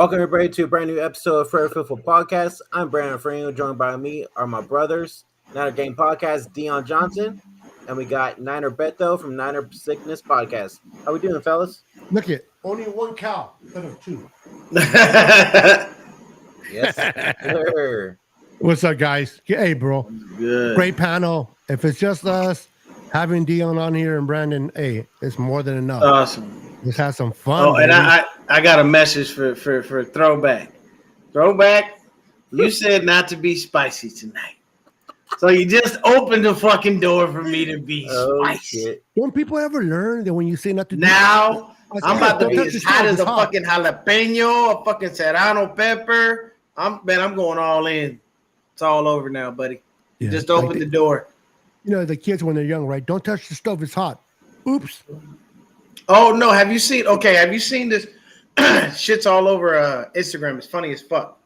Welcome everybody to a brand new episode of Foward Football Podcast. I'm Brandon Farino, joined by me are my brothers, Niner Game Podcast, Deon Johnson, and we got Niner Beto from Niner Sickness Podcast. How we doing, fellas? Look it, only one cow instead of two. Yes, sir. What's up, guys? Hey, bro. Good. Great panel. If it's just us, having Deon on here and Brandon, hey, it's more than enough. Awesome. Let's have some fun. Oh, and baby. I got a message for Throwback. Throwback, you said not to be spicy tonight. So you just opened the fucking door for me to be spicy. Shit. Don't people ever learn that when you say not to Now, I'm about to be Don't as touch hot the as a stove, fucking jalapeno, a fucking serrano pepper. I'm going all in. It's all over now, buddy. You Yeah, just opened the door. You know, the kids when they're young, right? Don't touch the stove, it's hot. Oops. Oh no, have you seen this? Shit's all over Instagram. It's funny as fuck.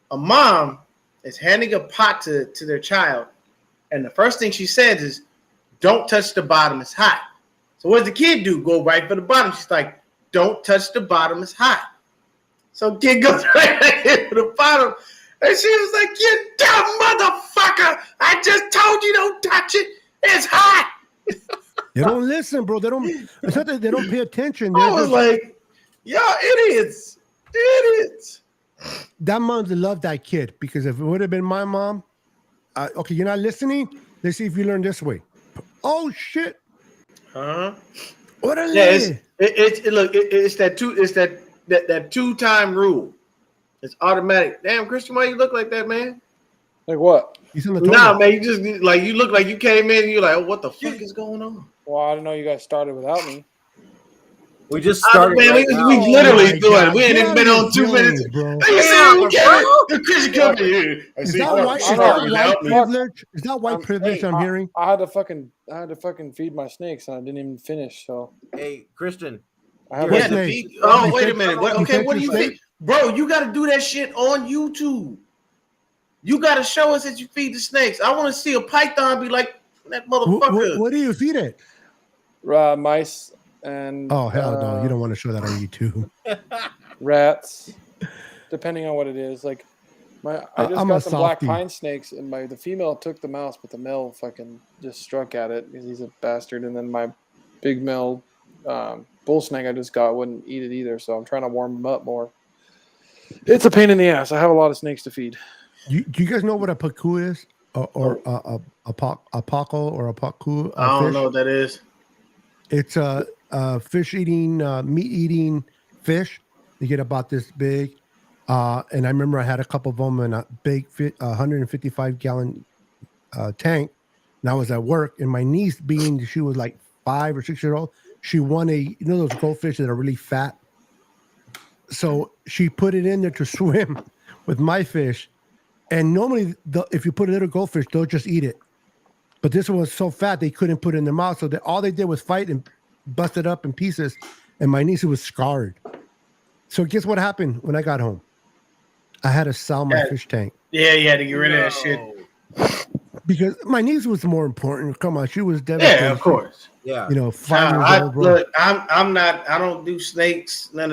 A mom is handing a pot to their child, and the first thing she says is, "Don't touch the bottom, it's hot." So what does the kid do? Go right for the bottom. She's like, "Don't touch the bottom, it's hot." So kid goes right for the bottom, and she was like, "You dumb motherfucker! I just told you don't touch it. It's hot." They don't listen, bro. It's not that they don't pay attention. I was like, "Y'all idiots. That mom love that kid because if it would have been my mom, okay, you're not listening. Let's see if you learn this way. Oh shit! Huh? What a Yeah, it's that 2-time rule. It's automatic. Damn, Christian, why you look like that, man? Like what? He's on the Nah, toilet. man, you just like you look like you came in and you're like, oh, what the fuck is going on? Well, I didn't know you guys started without me. We just started. Man, right we now. literally my doing God. it. We ain't Get even out been of on your 2 minutes. feelings, bro. Hey, you see, Christian come here. I Is see that white, is that white privilege? Is that white privilege I'm hearing? I had to fucking feed my snakes and I didn't even finish. So Hey, Christian. I have Yeah, What's the next? feed. Oh, You wait a fed- minute. What, you okay, fed what do your you snake? think? Bro, you got to do that shit on YouTube. You got to show us that you feed the snakes. I want to see a python be like that motherfucker. What do you feed it? mice and Oh hell no! You don't want to show that on YouTube. rats, depending on what it is. Like I just I'm got a some black softie. pine snakes, and the female took the mouse, but the male fucking just struck at it because he's a bastard. And then my big male bull snake I just got wouldn't eat it either. So I'm trying to warm them up more. It's a pain in the ass. I have a lot of snakes to feed. Do you guys know what a pacu is, or a paco or a pacu? I don't Fish? know what that is. It's a fish-eating, meat-eating fish. You get about this big. And I remember I had a couple of them in a big 155-gallon tank. And I was at work, and my niece, she was like 5 or 6 years old, she won those goldfish that are really fat. So she put it in there to swim with my fish. And normally, if you put a little goldfish, they'll just eat it. But this one was so fat they couldn't put it in their mouth. So all they did was fight and bust it up in pieces. And my niece was scarred. So guess what happened when I got home? I had to sell my fish tank. Yeah, you had to get rid of that shit. Because my niece was more important. Come on, she was devastated. Yeah, of course. Yeah. 5 years old, bro. Look, I'm not. I don't do snakes. Not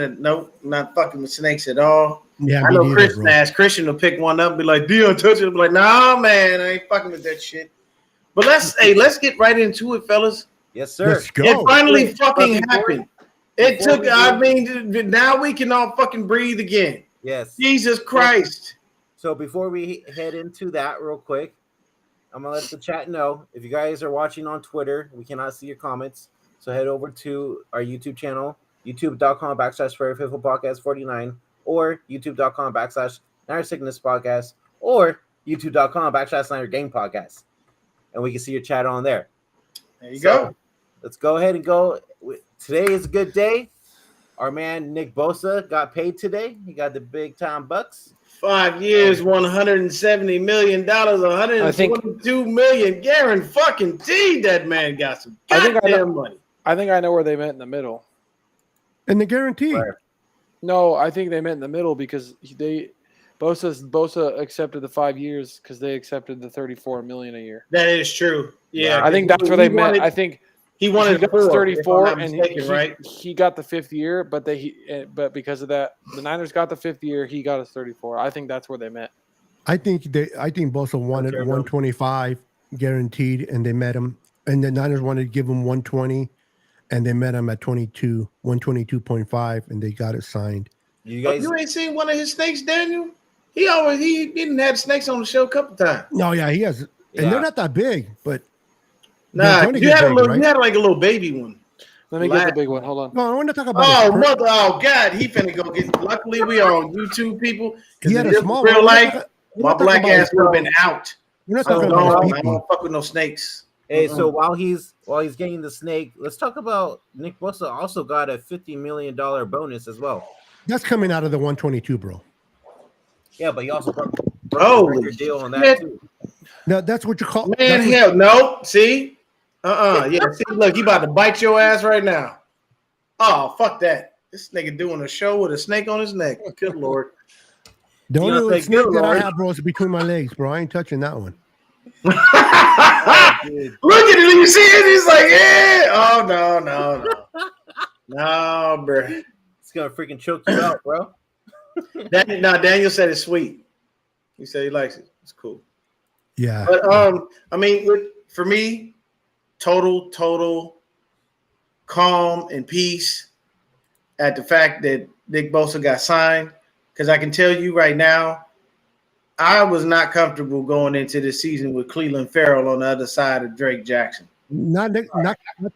fucking with snakes at all. Yeah, I me know neither, Christian bro. asked Christian to pick one up and be like, Deon, touch it. Be like, nah, man, I ain't fucking with that shit. But let's get right into it, fellas. Yes, sir. Let's go. It finally fucking Before- happened. It before took. we I do- mean, now we can all fucking breathe again. Yes. Jesus Christ. So before we head into that real quick, I'm going to let the chat know. If you guys are watching on Twitter, we cannot see your comments. So head over to our YouTube channel, youtube.com/FowardFootballPodcast49 or youtube.com/Niner Sickness Podcast or youtube.com/Niner Game Podcast. And we can see your chat on there. There you go. Let's go ahead and go. Today is a good day. Our man Nick Bosa got paid today. He got the big time bucks. 5 years, $170 million, $122 million. Garen fucking T, that man got some goddamn money. I think I know where they met in the middle. And the guarantee. Right. No, I think they met in the middle because Bosa accepted the 5 years because they accepted the $34 million a year. That is true. Yeah, I think that's where they met. I think He wanted got 4, 34, if I'm not mistaken, right? He got the 5th year, but because of that, the Niners got the 5th year. He got his 34. I think that's where they met. I think Bosa wanted 125 guaranteed, and they met him. And the Niners wanted to give him 120, and they met him at 122.5, and they got it signed. You guys, you ain't seen one of his snakes, Daniel? He didn't have snakes on the show a couple times. No, yeah, he has, and they're not that big, but nah, you had like a little baby one. Let me get the big one. Hold on. No, I want to talk about. Oh God, he finna go get. Luckily, we are on YouTube, people. He had a small real life. My black ass would have been out. You're not talking about his I don't fuck with no snakes. Hey, so while he's getting the snake, let's talk about Nick Bosa also got a $50 million bonus as well. That's coming out of the 122, bro. Yeah, but he also broke your deal on that too. No, that's what you call. Man, hell no. See, yeah. See, look, he about to bite your ass right now. Oh, fuck that. This nigga doing a show with a snake on his neck. Good Lord. The only snake that I have, bro, is between my legs, bro. I ain't touching that one. Look at it. You see it? He's like, yeah. Oh, no, bro. It's going to freaking choke you out, bro. Daniel said it's sweet. He said he likes it. It's cool. Yeah. But, I mean, for me, total calm and peace at the fact that Nick Bosa got signed. Because I can tell you right now, I was not comfortable going into the season with Cleveland Farrell on the other side of Drake Jackson. Not to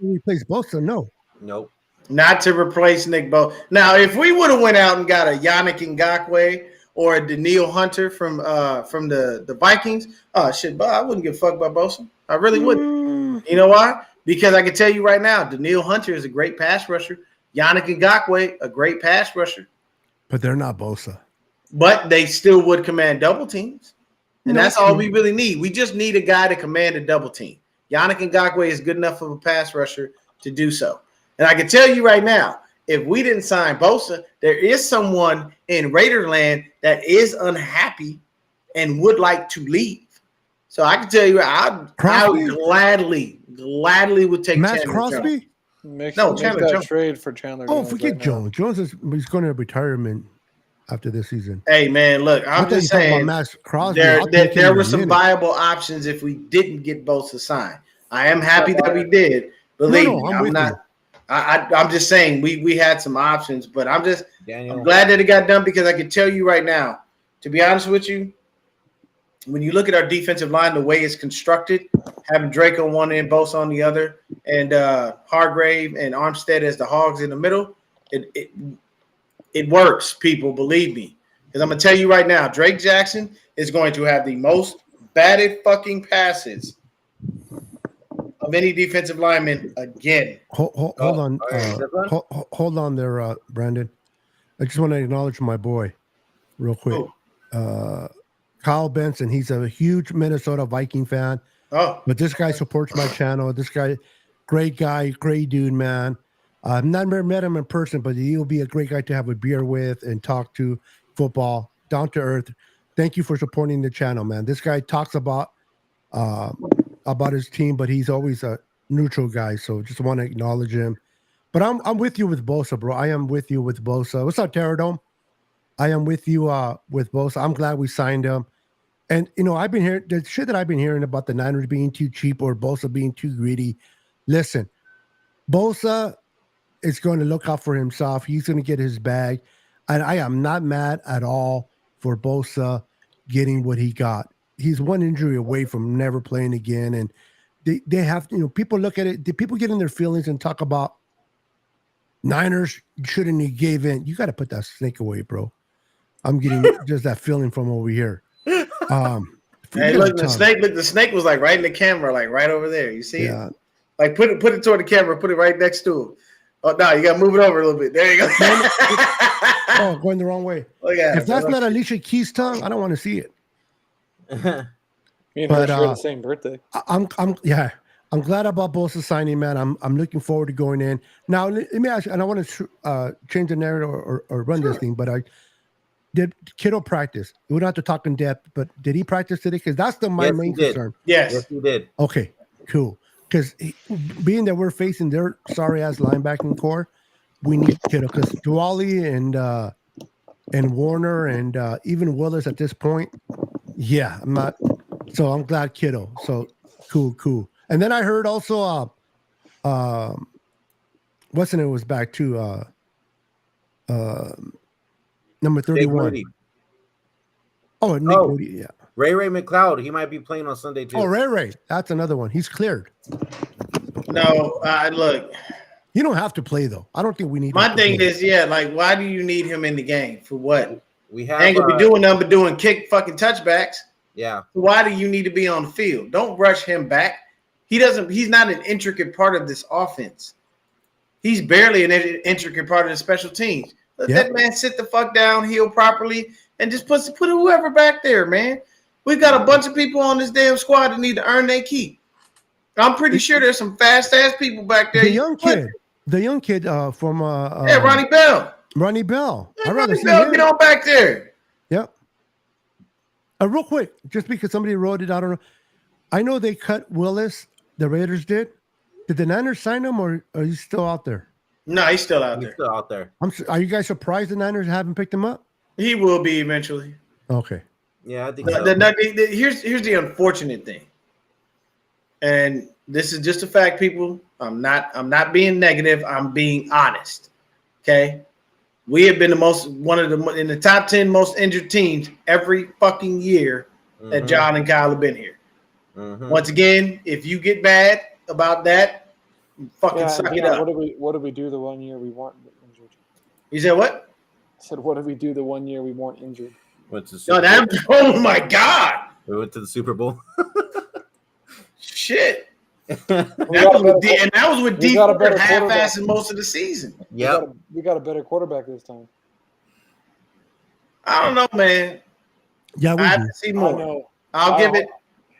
replace Bosa, no. Nope. Not to replace Nick Bosa. Now, if we would have went out and got a Yannick Ngakoue or a Danielle Hunter from the Vikings, oh shit, but I wouldn't give a fuck about Bosa. I really wouldn't. You know why? Because I can tell you right now, Danielle Hunter is a great pass rusher. Yannick Ngakoue, a great pass rusher. But they're not Bosa. But they still would command double teams. And that's all we really need. We just need a guy to command a double team. Yannick Ngakoue is good enough of a pass rusher to do so. And I can tell you right now, if we didn't sign Bosa, there is someone in Raiderland that is unhappy and would like to leave. So I can tell you, I would gladly would take Max Chandler Crosby. Jones. Chandler Jones. Trade for Chandler. Oh, Jones forget right Jones. Jones he's going to retirement after this season. Hey man, look, I'm just saying Max Crosby, there were some viable options if we didn't get Bosa signed. I am happy that we did. Believe me, I'm not. I'm just saying we had some options, but I'm glad that it got done because I can tell you right now, to be honest with you, when you look at our defensive line, the way it's constructed, having Drake on one end, Bosa on the other, and Hargrave and Armstead as the hogs in the middle, it works, people, believe me. Because I'm going to tell you right now, Drake Jackson is going to have the most batted fucking passes of any defensive lineman again. Hold on. Hold on there, Brandon. I just want to acknowledge my boy real quick. Kyle Benson, he's a huge Minnesota Viking fan. Oh. But this guy supports my channel. This guy, great guy, great dude, man. I've never met him in person, but he'll be a great guy to have a beer with and talk to football, down to earth. Thank you for supporting the channel, man. This guy talks about his team, but he's always a neutral guy. So just want to acknowledge him. But I'm with you with Bosa, bro. I am with you with Bosa. What's up, Terradome? I am with you with Bosa. I'm glad we signed him. And, I've been hearing the shit that I've been hearing about the Niners being too cheap or Bosa being too greedy. Listen, Bosa is going to look out for himself. He's going to get his bag. And I am not mad at all for Bosa getting what he got. He's one injury away from never playing again. And they have, people look at it. The people get in their feelings and talk about Niners shouldn't have gave in. You got to put that snake away, bro. I'm getting just that feeling from over here. Hey, look, the snake was like right in the camera, like right over there. You see it? Like put it toward the camera, put it right next to him. Oh no, you gotta move it over a little bit. There you go. Oh, going the wrong way. If that's not Alicia Keys' tongue, I don't want to see it. Me and her share the same birthday. I'm glad about Bosa signing, man. I'm looking forward to going in. Now let me ask you, and I want to change the narrative or run this thing, but did Kittle practice? We don't have to talk in depth, but did he practice today? Because that's my main concern. Yes, he did. Okay, cool. because being that we're facing their sorry ass linebacking core, we need Kittle because Dwally and Warner and even Willis at this point. Yeah, I'm not. So I'm glad Kittle. So cool. And then I heard also what's the name was back to number 31. Moody. Oh, Nick Moody, yeah. Ray McLeod, he might be playing on Sunday too. Oh, Ray, that's another one. He's cleared. No, look. You don't have to play though. I don't think we need. My thing is, like, why do you need him in the game for what? We have ain't gonna be doing nothing but doing kick fucking touchbacks. Yeah. Why do you need to be on the field? Don't rush him back. He's not an intricate part of this offense. He's barely an intricate part of the special teams. Let that man sit the fuck down, heal properly, and just put whoever back there, man. We've got a bunch of people on this damn squad that need to earn their keep. I'm pretty sure there's some fast ass people back there. The young kid from Ronnie Bell. Ronnie Bell. I'd rather see him. Get on back there. Yep. Real quick, just because somebody wrote it, I don't know. I know they cut Willis. The Raiders did. Did the Niners sign him, or are you still out there? No, he's still out there. Still out there. Are you guys surprised the Niners haven't picked him up? He will be eventually. Okay. Yeah, I think so. Here's the unfortunate thing, and this is just a fact, people. I'm not being negative. I'm being honest. Okay, we have been in the top 10 most injured teams every fucking year that John and Kyle have been here. Once again, if you get mad about that, fucking suck it up. What did we do the 1 year we weren't injured? You said what? I said, what did we do the 1 year we weren't injured? Went to Super Bowl. Oh my God. We went to the Super Bowl. Shit. That was with D half-assing most of the season. Yeah. We got a better quarterback this time. I don't know, man. Yeah, I have to see more. I'll give it.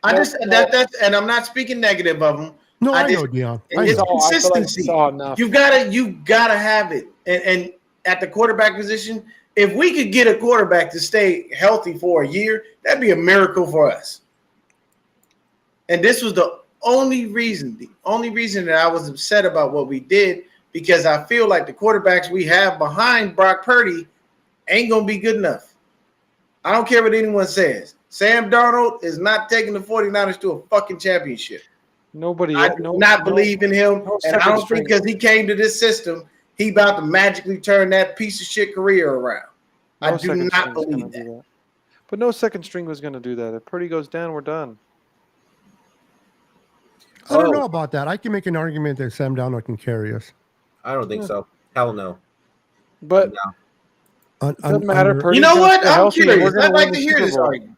That's and I'm not speaking negative of them. No, I know, Deon. It's consistency. You gotta have it. And at the quarterback position, if we could get a quarterback to stay healthy for a year, that'd be a miracle for us. And this was the only reason that I was upset about what we did, because I feel like the quarterbacks we have behind Brock Purdy ain't gonna be good enough. I don't care what anyone says. Sam Darnold is not taking the 49ers to a fucking championship. I do not believe in him, and I don't think because he came to this system, he about to magically turn that piece of shit career around. I do not believe that. But no second string was going to do that. If Purdy goes down, we're done. I don't know about that. I can make an argument that Sam Darnold can carry us. I don't think so. Hell no. But doesn't matter. You know what? I'm curious. I'd like to hear this argument.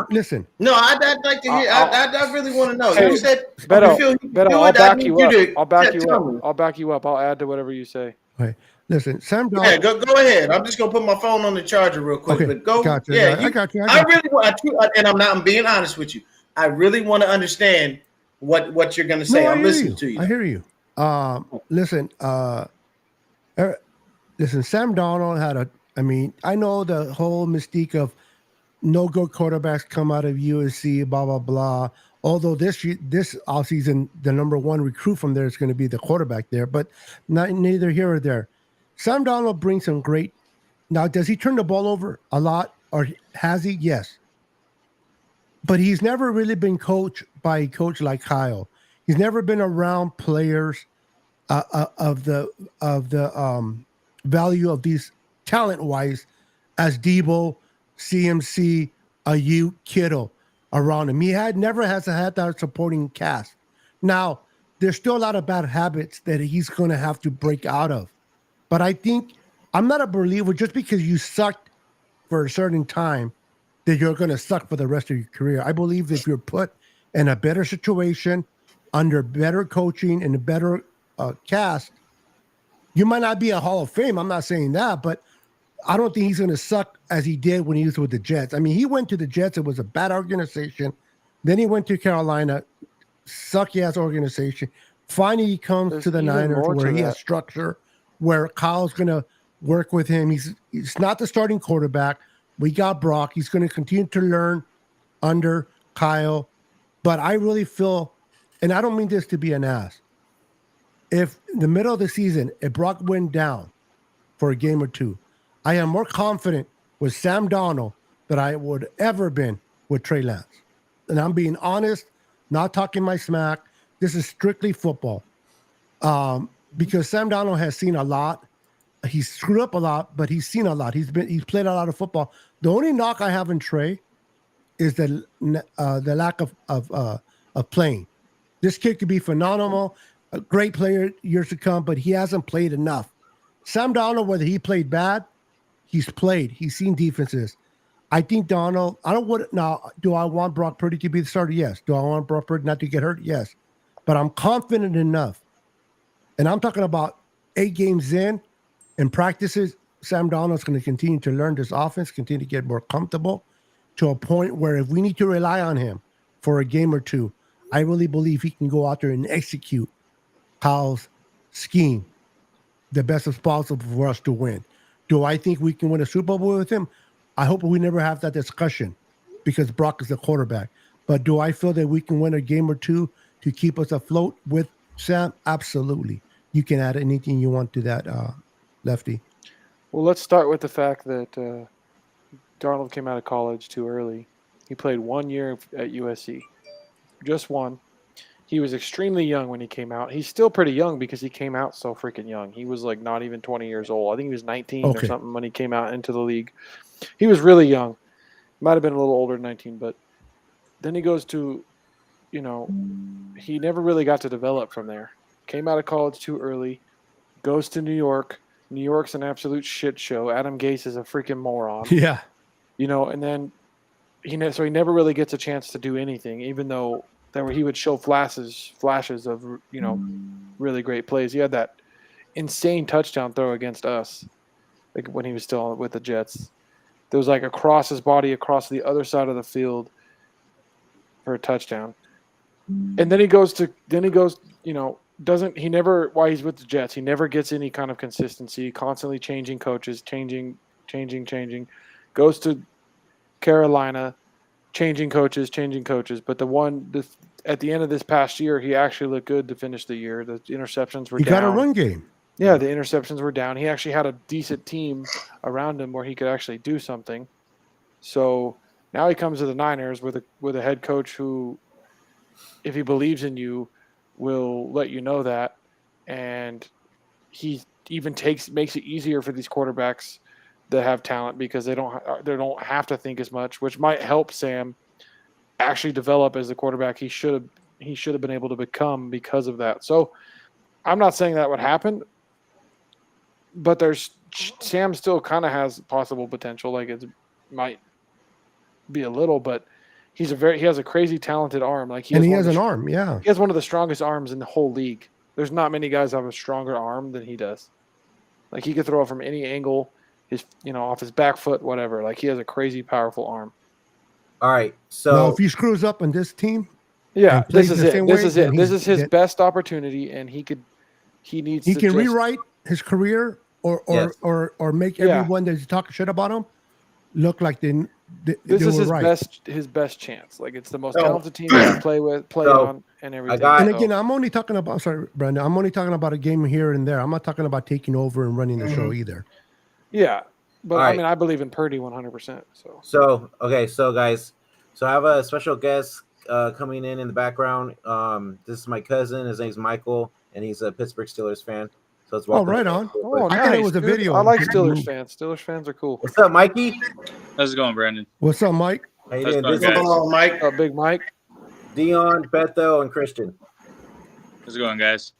Listen. No, I'd like to hear. I really want to know. Hey, you said Beto, I'll back you up. I'll back you up. I'll add to whatever you say. Okay. Listen, Sam Darnold. Yeah, go ahead. I'm just gonna put my phone on the charger real quick. Okay, but go. Gotcha. Yeah, I got you. I really want, and I'm being honest with you. I really want to understand what you're gonna say. No, I'm listening to you. I hear you. Listen. Listen. Sam Darnold had I know the whole mystique of no good quarterbacks come out of USC, blah blah blah. Although this offseason, the number one recruit from there is going to be the quarterback there, but neither here or there. Sam Darnold brings some great. Now, does he turn the ball over a lot, or has he? Yes. But he's never really been coached by a coach like Kyle. He's never been around players of the value of these talent-wise as Debo, CMC, Ayuk, Kittle around him. He never has had that supporting cast. Now, there's still a lot of bad habits that he's going to have to break out of. But I think I'm not a believer just because you sucked for a certain time that you're going to suck for the rest of your career. I believe if you're put in a better situation, under better coaching and a better cast, you might not be a Hall of Fame. I'm not saying that, but I don't think he's going to suck as he did when he was with the Jets. I mean, he went to the Jets. It was a bad organization. Then he went to Carolina, sucky-ass organization. Finally, he comes to the Niners where he has structure, where Kyle's going to work with him. He's not the starting quarterback. We got Brock. He's going to continue to learn under Kyle. But I really feel, and I don't mean this to be an ass, if in the middle of the season, if Brock went down for a game or two, I am more confident with Sam Darnold than I would ever been with Trey Lance. And I'm being honest, not talking my smack. This is strictly football. Because Sam Darnold has seen a lot. He's screwed up a lot, but he's seen a lot. He's played a lot of football. The only knock I have in Trey is the lack of playing. This kid could be phenomenal, a great player years to come, but he hasn't played enough. Sam Darnold, whether he played bad, he's played. He's seen defenses. I think Darnold. Do I want Brock Purdy to be the starter? Yes. Do I want Brock Purdy not to get hurt? Yes. But I'm confident enough, and I'm talking about 8 games in practices. Sam Darnold's going to continue to learn this offense, continue to get more comfortable to a point where if we need to rely on him for a game or two, I really believe he can go out there and execute Kyle's scheme the best as possible for us to win. Do I think we can win a Super Bowl with him? I hope we never have that discussion because Brock is the quarterback. But do I feel that we can win a game or two to keep us afloat with Sam? Absolutely. You can add anything you want to that, Lefty. Well, let's start with the fact that Darnold came out of college too early. He played 1 year at USC. Just one. He was extremely young when he came out. He's still pretty young because he came out so freaking young. He was like not even 20 years old. I think he was 19 or something when he came out into the league. He was really young. Might have been a little older than 19, but then he goes to, he never really got to develop from there. Came out of college too early. Goes to New York. New York's an absolute shit show. Adam Gase is a freaking moron. Yeah. And then he never really gets a chance to do anything, even though he would show flashes of, really great plays. He had that insane touchdown throw against us, like when he was still with the Jets. There was like across his body, across the other side of the field for a touchdown. And then he goes, while he's with the Jets, he never gets any kind of consistency, constantly changing coaches, changing. Goes to Carolina, changing coaches. But at the end of this past year, he actually looked good to finish the year. The interceptions were down. He got a run game. Yeah, the interceptions were down. He actually had a decent team around him where he could actually do something. So now he comes to the Niners with a head coach who, if he believes in you, will let you know that, and he even makes it easier for these quarterbacks that have talent because they don't have to think as much, which might help Sam actually develop as the quarterback he should have been able to become because of that. So I'm not saying that would happen, but Sam still kind of has possible potential. Like it might be a little, but he has a crazy talented arm. Like he has an arm. Yeah, he has one of the strongest arms in the whole league. There's not many guys that have a stronger arm than he does. Like he could throw it from any angle, off his back foot, whatever. Like he has a crazy powerful arm. All right, so now, if he screws up on this team, this is it. This is his best opportunity, and he can rewrite his career or make everyone that's talking shit about him look like this is his best chance. Like it's the most talented team he can play on, and everything. And again, I'm only talking about. Sorry, Brandon. I'm only talking about a game here and there. I'm not talking about taking over and running the show either. Yeah, but I believe in Purdy 100%. So guys, I have a special guest coming in the background. This is my cousin. His name's Michael, and he's a Pittsburgh Steelers fan. So it's welcome. Right on. Oh, I thought it was a video. I like Steelers fans. Steelers fans are cool. What's up, Mikey? How's it going, Brandon? What's up, Mike? How you doing? What's going on, Mike? What's up, Big Mike? Deon, Beto, and Christian. How's it going, guys?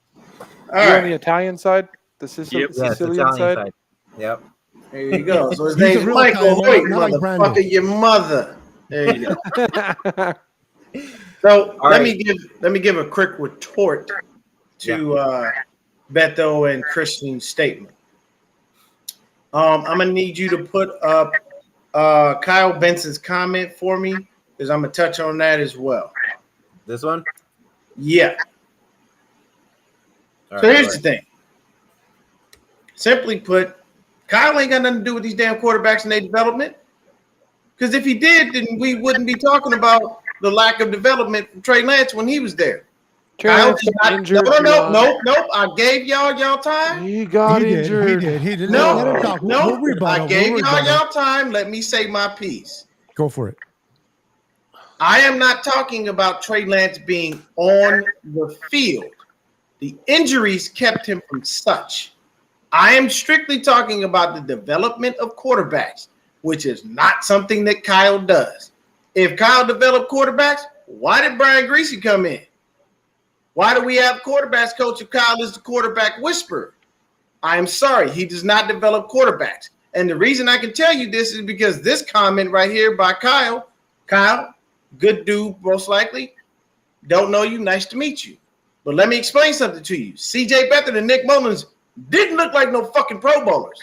All you right. on the Italian side? The Sicilian side? Yep. There you go. So his name's Michael. Wait, motherfucker, your mother. There you go. So let me give a quick retort to Beto and Christian's statement. I'm gonna need you to put up Kyle Benson's comment for me because I'm gonna touch on that as well. This one? Yeah. All so right, here's the thing. Simply put, Kyle ain't got nothing to do with these damn quarterbacks and their development. Because if he did, then we wouldn't be talking about the lack of development from Trey Lance when he was there. Trey Lance got injured. Nope. I gave y'all time. He got injured. He did. No, Let him talk. no. We'll I gave y'all time. Let me say my piece. Go for it. I am not talking about Trey Lance being on the field. The injuries kept him from such. I am strictly talking about the development of quarterbacks, which is not something that Kyle does. If Kyle developed quarterbacks, why did Brian Griese come in? Why do we have quarterbacks coach if Kyle is the quarterback whisperer? I am sorry, he does not develop quarterbacks. And the reason I can tell you this is because this comment right here by Kyle, good dude, most likely, don't know you, nice to meet you. But let me explain something to you. C.J. Beathard and Nick Mullins didn't look like no fucking Pro Bowlers.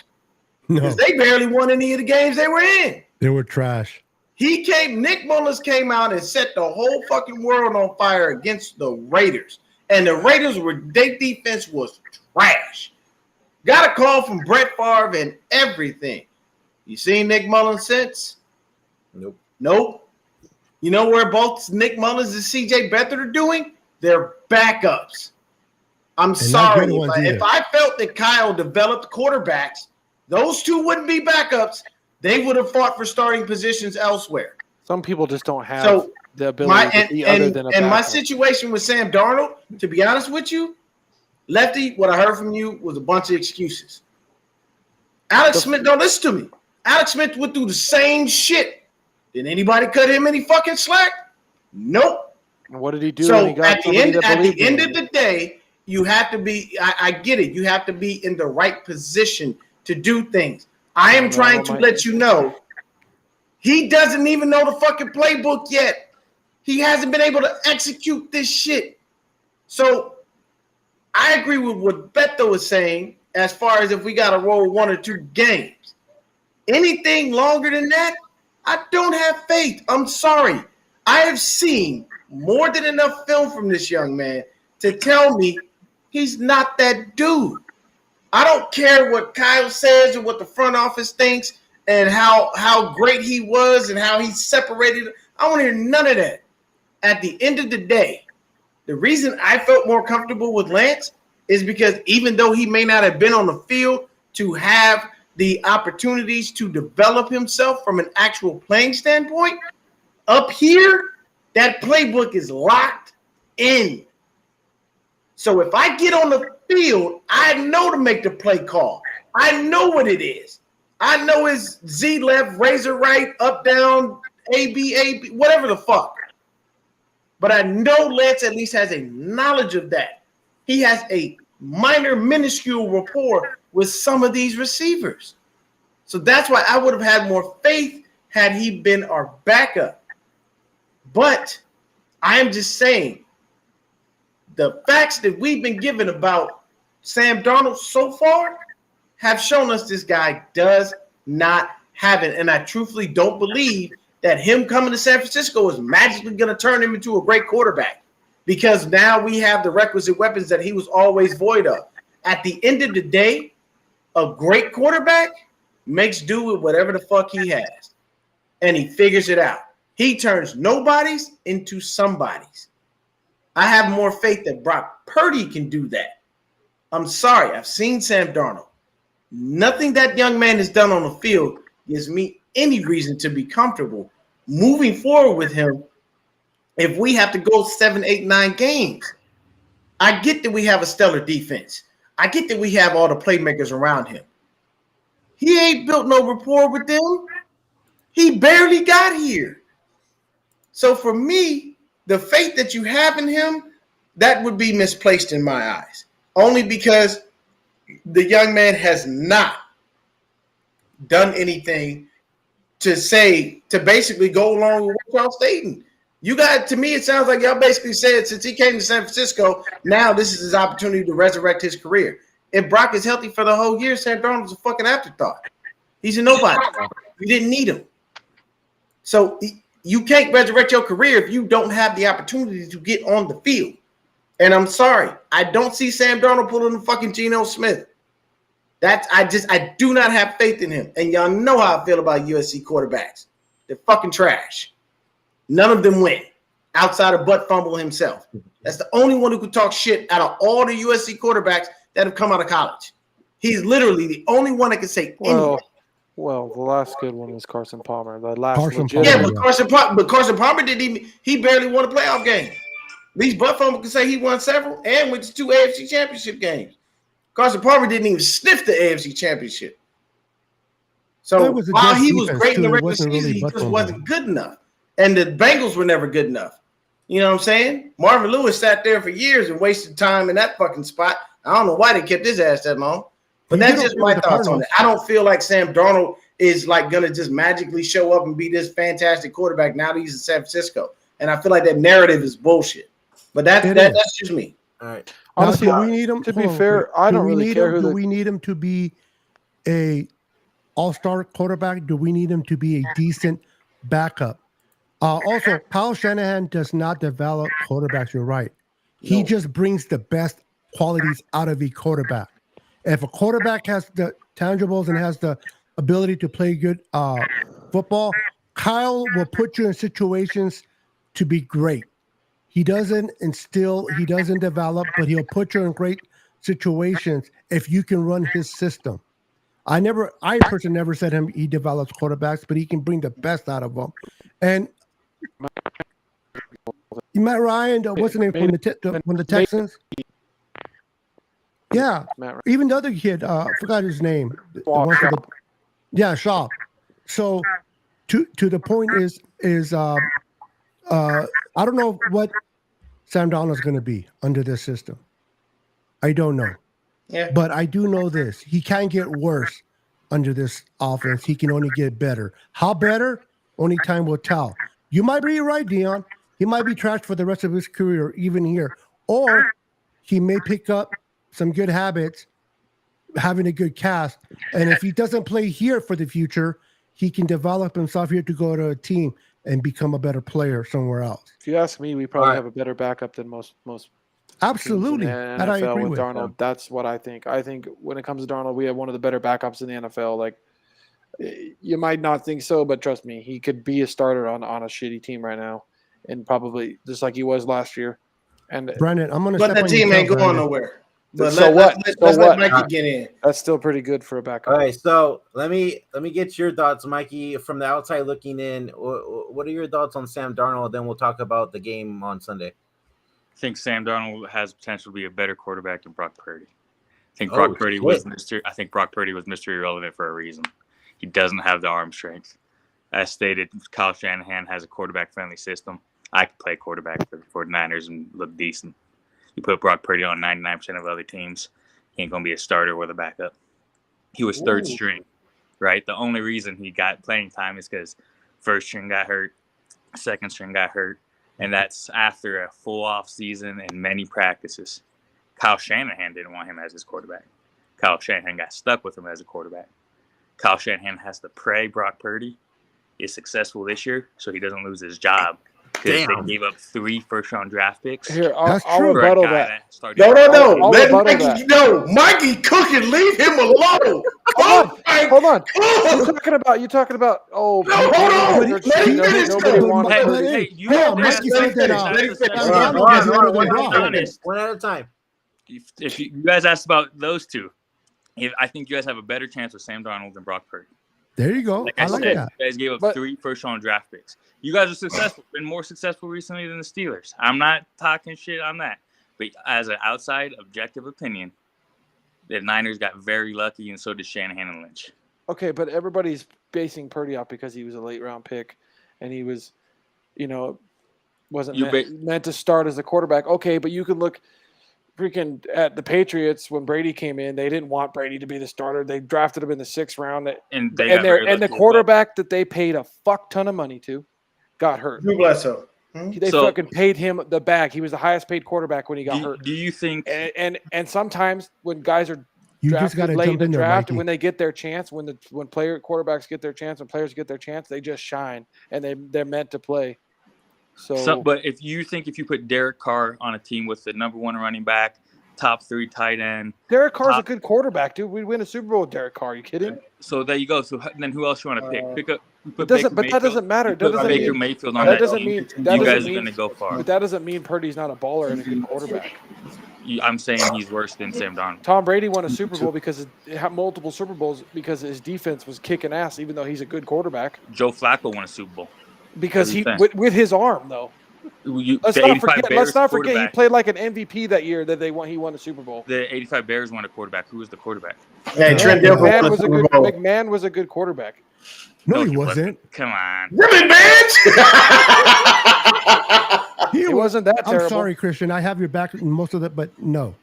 Because they barely won any of the games they were in. They were trash. Nick Mullins came out and set the whole fucking world on fire against the Raiders. And the Raiders their defense was trash. Got a call from Brett Favre and everything. You seen Nick Mullins since? Nope. You know where both Nick Mullins and C.J. Beathard are doing? They're backups. I'm sorry. If I felt that Kyle developed quarterbacks, those two wouldn't be backups. They would have fought for starting positions elsewhere. Some people just don't have the ability to be other than a backup. And my situation with Sam Darnold, to be honest with you, Lefty, what I heard from you was a bunch of excuses. Alex Smith, don't listen to me. Alex Smith went through the same shit. Did anybody cut him any fucking slack? Nope. What did he do? So at the end of the day, you have to be, I get it. You have to be in the right position to do things. I am trying to let you know he doesn't even know the fucking playbook yet. He hasn't been able to execute this shit. So I agree with what Beto is saying as far as if we got to roll 1 or 2 games. Anything longer than that, I don't have faith. I'm sorry. I have seen more than enough film from this young man to tell me he's not that dude. I don't care what Kyle says or what the front office thinks and how great he was and how he separated. I don't hear none of that. At the end of the day, the reason I felt more comfortable with Lance is because even though he may not have been on the field to have the opportunities to develop himself from an actual playing standpoint, up here, that playbook is locked in. So if I get on the field, I know to make the play call. I know what it is. I know it's Z left, razor right, up, down, A, B, whatever the fuck. But I know Lance at least has a knowledge of that. He has a minuscule rapport with some of these receivers. So that's why I would have had more faith had he been our backup. But I am just saying, the facts that we've been given about Sam Darnold so far have shown us this guy does not have it. And I truthfully don't believe that him coming to San Francisco is magically going to turn him into a great quarterback, because now we have the requisite weapons that he was always void of. At the end of the day, a great quarterback makes do with whatever the fuck he has, and he figures it out. He turns nobodies into somebodies. I have more faith that Brock Purdy can do that. I'm sorry. I've seen Sam Darnold. Nothing that young man has done on the field gives me any reason to be comfortable moving forward with him if we have to go 7, 8, 9 games. I get that we have a stellar defense. I get that we have all the playmakers around him. He ain't built no rapport with them. He barely got here. So for me, the faith that you have in him, that would be misplaced in my eyes. Only because the young man has not done anything to basically go along with what y'all stating. You got, to me, it sounds like y'all basically said since he came to San Francisco, now this is his opportunity to resurrect his career. If Brock is healthy for the whole year, Sam Darnold's a fucking afterthought. He's a nobody. You didn't need him. So you can't resurrect your career if you don't have the opportunity to get on the field. And I'm sorry, I don't see Sam Darnold pulling the fucking Geno Smith. I do not have faith in him. And y'all know how I feel about USC quarterbacks. They're fucking trash. None of them win. outside of butt fumble himself. That's the only one who could talk shit out of all the USC quarterbacks that have come out of college. He's literally the only one that can say anything. Well, the last good one was Carson Palmer. The last Carson legit- Yeah, Palmer, but Carson Palmer didn't even. He barely won a playoff game. These butt fumble can say he won several and went to 2 AFC championship games. Carson Palmer didn't even sniff the AFC championship. So That was a while good he was defense, great in too. the It regular wasn't season, really he butt just fumble. wasn't good enough. And the Bengals were never good enough. You know what I'm saying? Marvin Lewis sat there for years and wasted time in that fucking spot. I don't know why they kept his ass that long. But He that's did just okay my with the thoughts on Cardinals. it. I don't feel like Sam Darnold is like gonna just magically show up and be this fantastic quarterback now that he's in San Francisco. And I feel like that narrative is bullshit. But that's just me. All right. Honestly, now, do we need him? to be hold on, fair, wait. I Do don't we really need care him? who Do the we need him to be a all-star quarterback? Do we need him to be a decent backup? Also, Kyle Shanahan does not develop quarterbacks. You're right. He No. just brings the best qualities out of a quarterback. If a quarterback has the tangibles and has the ability to play good football, Kyle will put you in situations to be great. He doesn't instill, he doesn't develop, but he'll put you in great situations if you can run his system. I personally never said he develops quarterbacks, but he can bring the best out of them. And Matt Ryan, what's the name from the Texans? Yeah, Matt Ryan. even the other kid, I forgot his name. The one for the- yeah, Shaw. So to the point is I don't know what Sam Darnold is going to be under this system. I don't know. Yeah. But I do know this. He can't get worse under this offense. He can only get better. How better? Only time will tell. You might be right, Deon. He might be trashed for the rest of his career, even here. Or he may pick up some good habits, having a good cast. And if he doesn't play here for the future, he can develop himself here to go to a team and become a better player somewhere else. If you ask me, we probably All right. have a better backup than most Absolutely. teams in the That I NFL agree with with. Darnold. That's what I think. I think when it comes to Darnold, we have one of the better backups in the NFL. Like, you might not think so, but trust me, he could be a starter on a shitty team right now, and probably just like he was last year. And Brandon, I'm going to But step that on team your ain't toe, going Brandon. nowhere. But So what? let's So what? let Mikey get in. that's still pretty good for a backup. All right. So let me get your thoughts, Mikey, from the outside looking in. What are your thoughts on Sam Darnold? Then we'll talk about the game on Sunday. I think Sam Darnold has potential to be a better quarterback than Brock Purdy. I think Oh, Brock Purdy was shit. Mr. Irrelevant for a reason. He doesn't have the arm strength. As stated, Kyle Shanahan has a quarterback-friendly system. I could play quarterback for the 49ers and look decent. You put Brock Purdy on 99% of other teams, he ain't going to be a starter with a backup. He was third string, right? The only reason he got playing time is because first string got hurt, second string got hurt, and that's after a full off season and many practices. Kyle Shanahan didn't want him as his quarterback. Kyle Shanahan got stuck with him as a quarterback. Kyle Shanahan has to pray Brock Purdy is successful this year so he doesn't lose his job. Because Damn. they gave up 3 first-round draft picks. Here, That's I'll true. for a rebuttal guy that. started- No. I'll Let rebuttal Mikey that. know. Mikey cooking. Leave him alone. Hold on. Mike. Hold on. Oh, You're talking about. Oh, No, hold on. Third Let him string. finish, Nobody though. wanted Hey, Purdy. hey, you hold have on, to Mikey ask said that, that's let him a finish. second- Sam Darnold Hold on, was hold on, better than one Brock. at a time. One at a time. If you guys asked about those two, I think you guys have a better chance with Sam Darnold than Brock Purdy. There you go. Like I I like said, that. you guys gave up But- 3 first-round draft picks. You guys are successful, been more successful recently than the Steelers. I'm not talking shit on that. But as an outside objective opinion, the Niners got very lucky, and so did Shanahan and Lynch. Okay, but everybody's basing Purdy off because he was a late round pick, and he was, wasn't You meant to start as a quarterback. Okay, but you could look freaking at the Patriots when Brady came in. They didn't want Brady to be the starter. They drafted him in the 6th round, And they got very and the lucky as quarterback that they paid a fuck ton of money to got hurt. Drew Bledsoe. They So- fucking paid him the bag. He was the highest paid quarterback when he got well. hurt. Do you think And sometimes when guys are You just drafted got to late jump in in the there, draft, Mikey. when they get their chance, when quarterbacks get their chance, when players get their chance, they just shine and they're meant to play. But if you put Derek Carr on a team with the number 1 running back, top 3 tight end, Derek Carr's a good quarterback, dude. We'd win a Super Bowl with Derek Carr. Are you kidding? so there you go. So then who else you want to pick? Put But Baker that doesn't matter. you That put doesn't Baker mean Mayfield on that that doesn't team, mean you that guys doesn't are mean going to go far. but that doesn't mean Purdy's not a baller and a good quarterback. I'm saying he's worse than Sam Darnold. Tom Brady won a Super Bowl because he had multiple Super Bowls because his defense was kicking ass, even though he's a good quarterback. Joe Flacco won a Super Bowl. Because What are you saying? with his arm though. Let's The not 85 forget. Bears Let's not forget he quarterback. played like an MVP that year that he won a Super Bowl. The 85 Bears won a quarterback. Who was the quarterback? Hey, Trent Dilfer won the Super Bowl. McMahon was a good quarterback. No, he wasn't. Come on. Jimmy Bench. He wasn't that terrible. I'm sorry, Christian. I have your back in most of that, but no.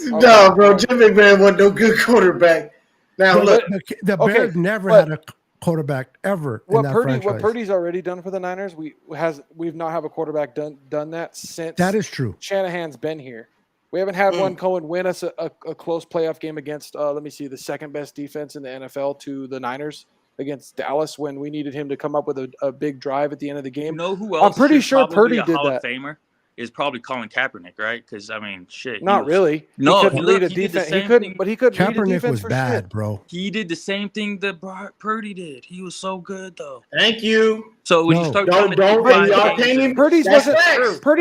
No, bro. Jimmy Bench wasn't no good quarterback. Now look, The Bears never had a quarterback ever in that franchise. What Purdy's already done for the Niners, we've not have a quarterback done that since that is true. Shanahan's been here. We haven't had one go and win us a close playoff game against the second best defense in the NFL to the Niners against Dallas when we needed him to come up with a big drive at the end of the game. You know who else? I'm pretty sure Purdy a did Hall that. Of Famer is probably Colin Kaepernick, right? Because I mean, shit. Not really. No, he couldn't read a defense. He couldn't read a Kaepernick defense was for bad, shit. bro. He did the same thing that Purdy did. He was so good though. thank you. So when you start Don't y'all can't even. Purdy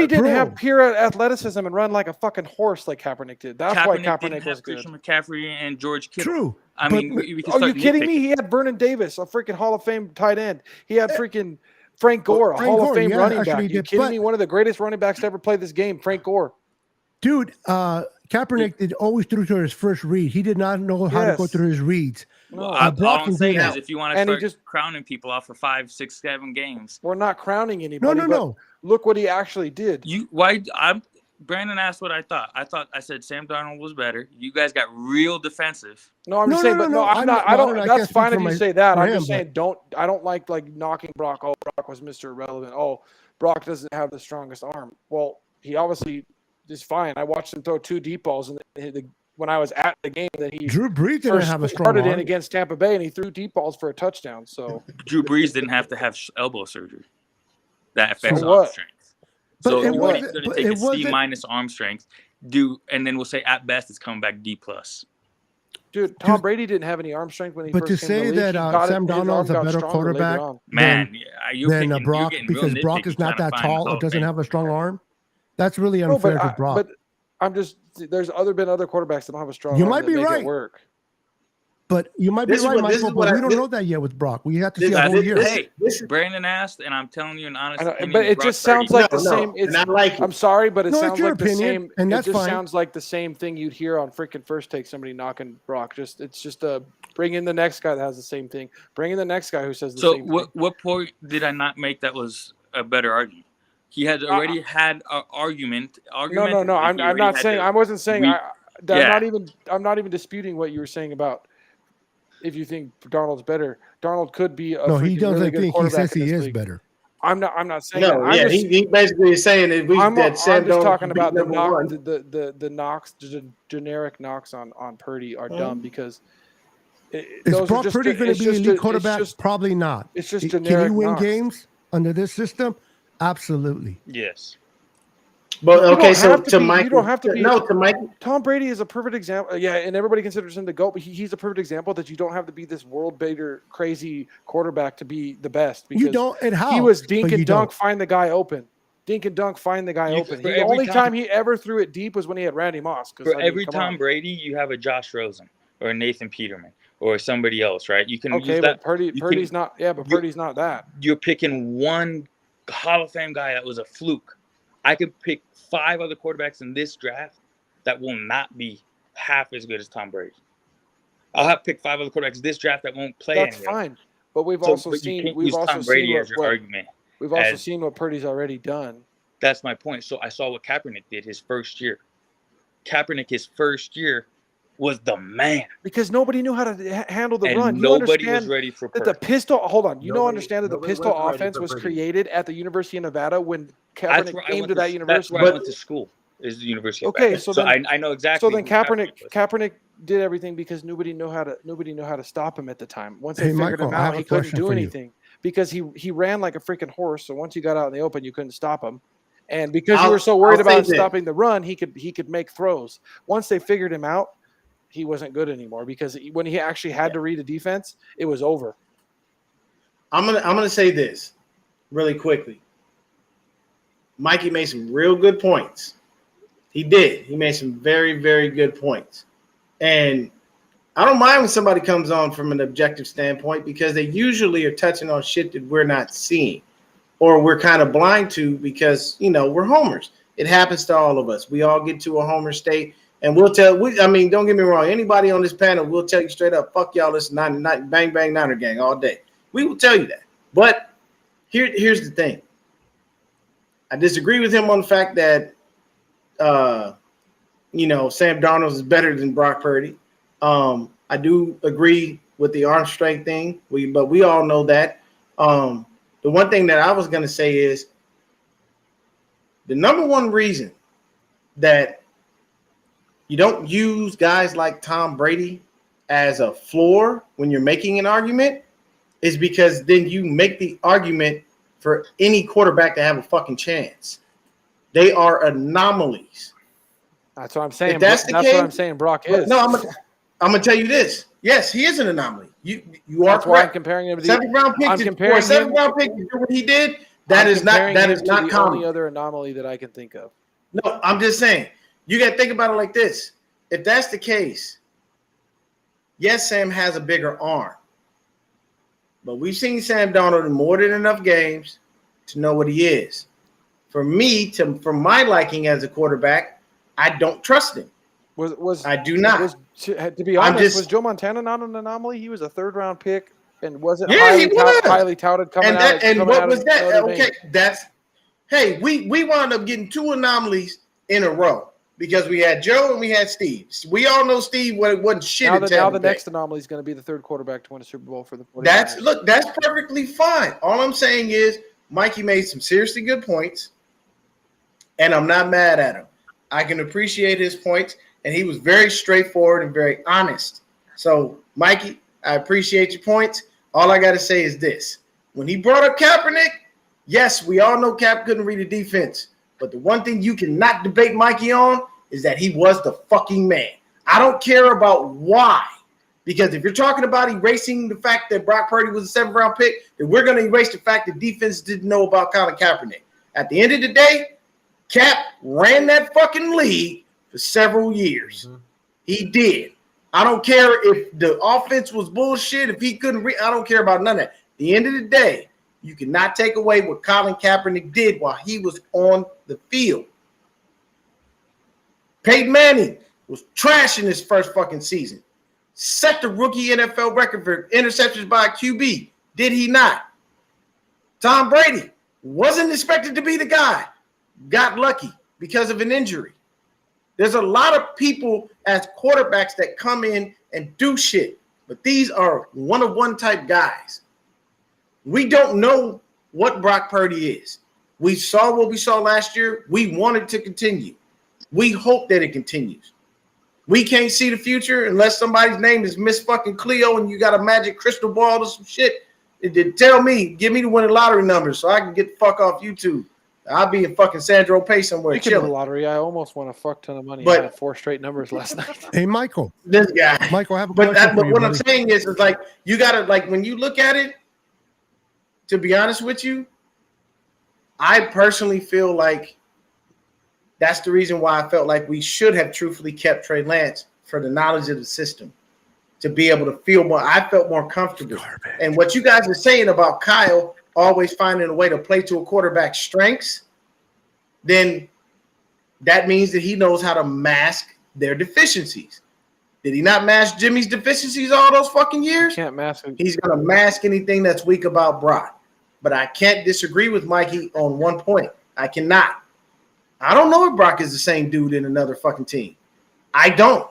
didn't have pure athleticism and run like a fucking horse like Kaepernick did. That's why Kaepernick was good. Christian McCaffrey and George Kittle. True. I mean, we can are start you kidding nitpicking. me? He had Vernon Davis, a freaking Hall of Fame tight end. He had freaking Frank Gore, a Hall of Fame running back. Are you kidding me? One of the greatest running backs to ever play this game, Frank Gore. Dude, Kaepernick did always through to his first read. He did not know how to go through his reads. Well, all I'm saying is if you want to start just crowning people off for 5, 6, 7 games. We're not crowning anybody. No. Look what he actually did. Brandon asked what I thought. I said Sam Darnold was better. You guys got real defensive. No, I'm just saying, but I'm not. I don't. That's fine if you say that. I'm just saying, I don't like knocking Brock. Oh, Brock was Mr. Irrelevant. Oh, Brock doesn't have the strongest arm. Well, he obviously is fine. I watched him throw 2 deep balls when I was at the game that he Drew Brees didn't have a strong arm in against Tampa Bay, and he threw deep balls for a touchdown. So Drew Brees didn't have to have elbow surgery. That affects arm strength. So he's going to take a C- arm strength, and then we'll say at best it's coming back D+. Dude, Tom Brady didn't have any arm strength when he first came in the league. But to say that Sam Darnold's a better quarterback than Brock because Brock is not that tall or doesn't have a strong arm, that's really unfair to Brock. But I'm just there's been other quarterbacks that don't have a strong arm. You might be right. Work. But you might be right, Michael, but we don't know that yet with Brock. We have to see a whole year. Hey, Brandon asked, and I'm telling you an honest opinion. But it just sounds like the same. I'm sorry, but it sounds like the same. And that's it just sounds like the same thing you'd hear on freaking First Take, somebody knocking Brock. It's just bring in the next guy that has the same thing. Bring in the next guy who says the same thing. So what point did I not make that was a better argument? He had already had an argument. No. I'm not saying. I wasn't saying. I'm not even disputing what you were saying about. If you think Darnold's better, Darnold could be a he doesn't really good think quarterback. He says he is better. I'm not saying no. That. He basically is saying that I'm just talking about the knocks, the generic knocks on Purdy are dumb because is Brock Purdy going to be an elite quarterback? Probably not. It's just generic. Can he win knocks. Games under this system? Absolutely. Yes. But okay, so to Mike, you don't have to be. No, to Mike. Tom Brady is a perfect example. Yeah, and everybody considers him the GOAT, but he's a perfect example that you don't have to be this world beater, crazy quarterback to be the best. Because you don't. And how he was dink and dunk, find the guy open. Dink and dunk, find the guy open. The only time he ever threw it deep was when he had Randy Moss. For every Tom Brady, you have a Josh Rosen or a Nathan Peterman or somebody else, right? You can use that. But Purdy's not. Yeah, but Purdy's not that. You're picking one Hall of Fame guy that was a fluke. I could pick 5 other quarterbacks in this draft that will not be half as good as Tom Brady. I'll have picked 5 other quarterbacks this draft that won't play. That's fine, but we've also seen Tom Brady as your argument. We've also seen what Purdy's already done. That's my point. So I saw what Kaepernick did his first year. Kaepernick his first year was the man because nobody knew how to handle the run. Nobody was ready for that. The pistol. Hold on, understand that the pistol offense was created at the University of Nevada when Kaepernick came to that university. That's where I went to school. Is the University of Nevada. So I know exactly. So then Kaepernick did everything because nobody knew how to stop him at the time. Once they figured him out, he couldn't do anything because he ran like a freaking horse. So once he got out in the open, you couldn't stop him. And because you were so worried about stopping the run, he could make throws. Once they figured him out, he wasn't good anymore because when he actually had to read a defense, it was over. I'm gonna say this really quickly. Mikey made some real good points. He did. He made some very, very good points. And I don't mind when somebody comes on from an objective standpoint because they usually are touching on shit that we're not seeing or we're kind of blind to because, we're homers. It happens to all of us. We all get to a homer state, and we'll tell. Don't get me wrong. Anybody on this panel will tell you straight up, fuck y'all, listen, bang, bang, Niner gang all day. We will tell you that. But here's the thing. I disagree with him on the fact that, Sam Darnold is better than Brock Purdy. I do agree with the arm strength thing, but we all know that. The one thing that I was going to say is the number one reason that you don't use guys like Tom Brady as a floor when you're making an argument is because then you make the argument for any quarterback to have a fucking chance. They are anomalies. That's what I'm saying. If that's the case, what I'm saying Brock is. No, I'm gonna tell you this. Yes, he is an anomaly. You are That's correct. why I'm comparing him to the seventh-round pick. I'm comparing seventh-round pick to do what he did. That is not the common. only other anomaly that I can think of. No, I'm just saying. You got to think about it like this. If that's the case, yes, Sam has a bigger arm. But we've seen Sam Darnold in more than enough games to know what he is. For my liking as a quarterback, I don't trust him. I do not. To be honest, was Joe Montana not an anomaly? He was a third-round pick and wasn't highly touted coming out. And what was that? Okay, we wound up getting two anomalies in a row because we had Joe and we had Steve. We all know Steve wasn't shit. Now the next anomaly is going to be the third quarterback to win a Super Bowl for the 49ers. That's perfectly fine. All I'm saying is Mikey made some seriously good points, and I'm not mad at him. I can appreciate his points. And he was very straightforward and very honest. So, Mikey, I appreciate your points. All I got to say is this. When he brought up Kaepernick, yes, we all know Cap couldn't read a defense. But the one thing you cannot debate Mikey on is that he was the fucking man. I don't care about why. Because if you're talking about erasing the fact that Brock Purdy was a 7th-round pick, then we're going to erase the fact that defense didn't know about Colin Kaepernick. At the end of the day, Cap ran that fucking league for several years. Mm-hmm. He did. I don't care if the offense was bullshit, if he couldn't read. I don't care about none of that. At the end of the day, you cannot take away what Colin Kaepernick did while he was on the field. Peyton Manning was trash in his first fucking season. Set the rookie NFL record for interceptions by a QB. Did he not? Tom Brady wasn't expected to be the guy. Got lucky because of an injury. There's a lot of people as quarterbacks that come in and do shit, but these are one-of-one type guys. We don't know what Brock Purdy is. We saw what we saw last year. We want it to continue. We hope that it continues. We can't see the future unless somebody's name is Miss fucking Cleo and you got a magic crystal ball or some shit. Give me the winning lottery numbers so I can get the fuck off YouTube. I'll be in fucking Sandro Pay somewhere. Speaking of the lottery, I almost won a fuck ton of money. I had 4 straight numbers last night. Hey, Michael. This guy. Michael, I have a question for you, what I'm saying is like you gotta when you look at it. To be honest with you, I personally feel like that's the reason why I felt like we should have truthfully kept Trey Lance for the knowledge of the system to be able to feel more. I felt more comfortable. Garbage. And what you guys are saying about Kyle always finding a way to play to a quarterback's strengths, then that means that he knows how to mask their deficiencies. Did he not mask Jimmy's deficiencies all those fucking years? Can't mask him. He's going to mask anything that's weak about Brock. But I can't disagree with Mikey on one point. I cannot. I don't know if Brock is the same dude in another fucking team. I don't.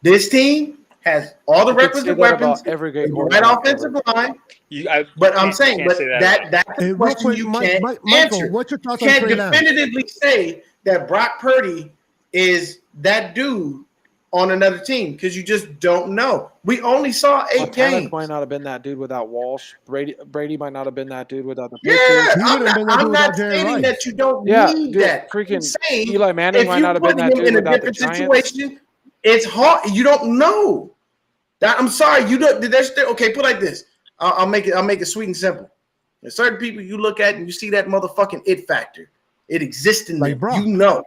This team has all the requisite weapons, the right offensive line. But I'm saying, that's a question you can't answer. What's your thoughts you can't definitively say that Brock Purdy is that dude on another team because you just don't know. We only saw 8 games. Might not have been that dude without Walsh. Brady might not have been that dude without the Patriots. I'm not stating that you don't need that. Freaking Eli Manning might not have been that dude without the Giants. Situation, it's hard. You don't know. I'm sorry. You don't. There's still okay. Put it like this. I'll make it sweet and simple. There's certain people you look at and you see that motherfucking it factor. It exists in Like them. Brock. You know,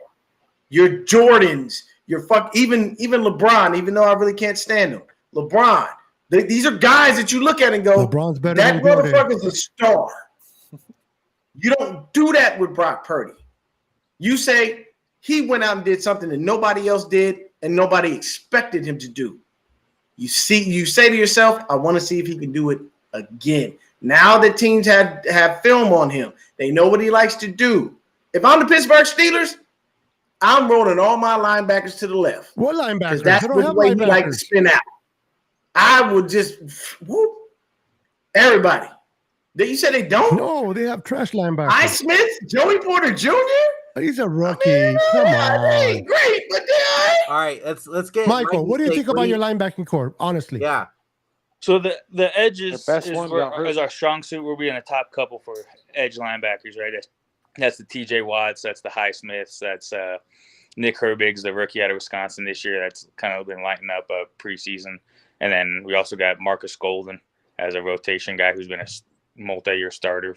your Jordans, your even LeBron. Even though I really can't stand him, LeBron. These are guys that you look at and go, LeBron's better that than Jordan. motherfucker's a star. You don't do that with Brock Purdy. You say he went out and did something that nobody else did and nobody expected him to do. You say to yourself, I want to see if he can do it again. Now that teams have film on him, they know what he likes to do. If I'm the Pittsburgh Steelers, I'm rolling all my linebackers to the left. What linebackers? Because that's They don't the have way he likes to linebackers. spin out. I would just whoop everybody. You said they don't? No, they have trash linebackers. I. Smith, Joey Porter Jr. He's a rookie. Come They ain't on, great, but they all right. All right, let's get Michael. What do you Mikey's think take. about your linebacking core? Honestly, Yeah, So the edges The best one got hurt. is our strong suit. We'll be in a top couple for edge linebackers, right? That's the T.J. Watts. That's the Highsmiths. That's Nick Herbig's, the rookie out of Wisconsin this year. That's kind of been lighting up preseason. And then we also got Marcus Golden as a rotation guy who's been a multi-year starter.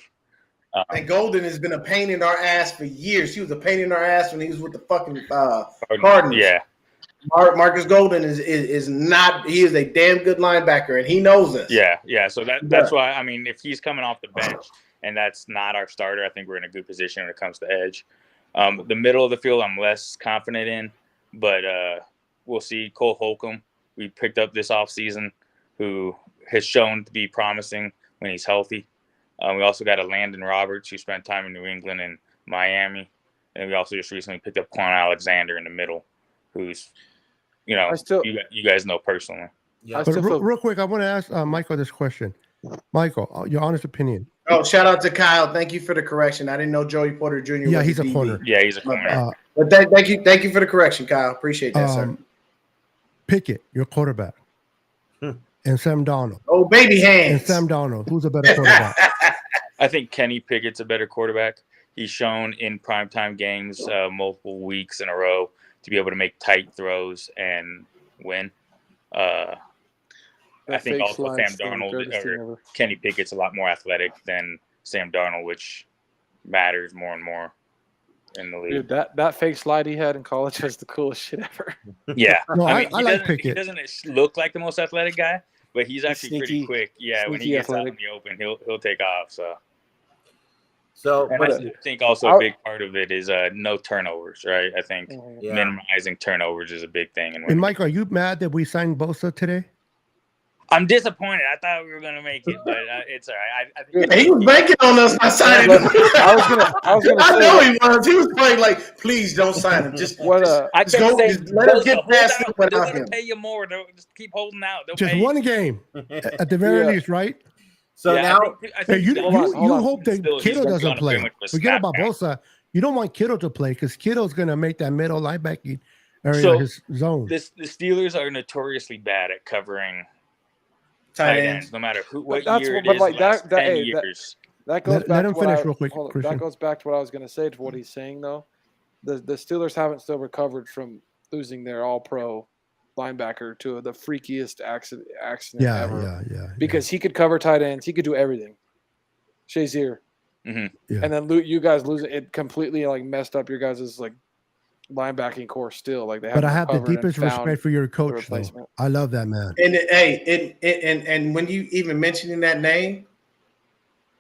And Golden has been a pain in our ass for years. He was a pain in our ass when he was with the fucking Cardinals. Yeah. Marcus Golden is not. He is a damn good linebacker, and he knows this. Yeah. So that's why, I mean, if he's coming off the bench and that's not our starter, I think we're in a good position when it comes to edge. The middle of the field, I'm less confident in, but we'll see. Cole Holcomb, we picked up this offseason, who has shown to be promising when he's healthy. We also got a Landon Roberts who spent time in New England and Miami. And we also just recently picked up Quan Alexander in the middle, who's, you guys know personally. yeah. but real quick, I want to ask Michael this question. Michael, your honest opinion. Oh, shout out to Kyle. Thank you for the correction. I didn't know Joey Porter Jr. Yeah, was he's a DB. corner. Yeah, he's a corner. But thank you for the correction, Kyle. Appreciate that, sir. Pickett, your quarterback, and Sam Darnold. Oh, baby And hands. Sam Darnold, who's a better quarterback? I think Kenny Pickett's a better quarterback. He's shown in primetime games multiple weeks in a row to be able to make tight throws and win. I think also Sam Darnold or Kenny Pickett's a lot more athletic than Sam Darnold, which matters more and more in the league. Dude, that fake slide he had in college was the coolest shit ever. Yeah. No, I he like Pickett. He doesn't look like the most athletic guy, but he's actually pretty sneaky- quick. Yeah, when he sneaky gets athletic. out in the open, he'll take off. So, And but, I think also a big part of it is no turnovers, right? I think yeah. minimizing turnovers is a big thing. And Michael, are you mad that we signed Bosa today? I'm disappointed. I thought we were gonna make it, but it's all right. I think He was banking on us not signing him. I was gonna I say know he was. He was playing like, please don't sign him. Just what I Just kept go- saying, just let him "Bosa, get hold past out. it without They're him." gonna pay you more. They'll just keep holding out. They'll Just pay you. one game at the very Yeah. least, right? so Yeah, now, I Hey, think you Bosa's- hold on. hope that Still, he's Kittle working doesn't on a play. pretty much a Forget snap about count. Bosa. You don't want Kittle to play because Kittle's going to make that middle linebacking area So, his zone. the Steelers are notoriously bad at covering tight tight ends. ends, no matter what that's year it but is. like the last that- 10 hey, years. that goes Let back him to what finish I- real quick, hold on. Christian. That goes back to what I was gonna say to what he's saying though. The Steelers haven't still recovered from losing their all pro linebacker to the freakiest accident Yeah, ever. yeah. Because he could cover tight ends, he could do everything. Shazier. hmm Yeah. And then you guys lose it completely, like messed up your guys' like linebacking core still. Like they But I haven't have the recovered and deepest found respect for your the coach, though. replacement. I love that man. And when you even mentioning that name,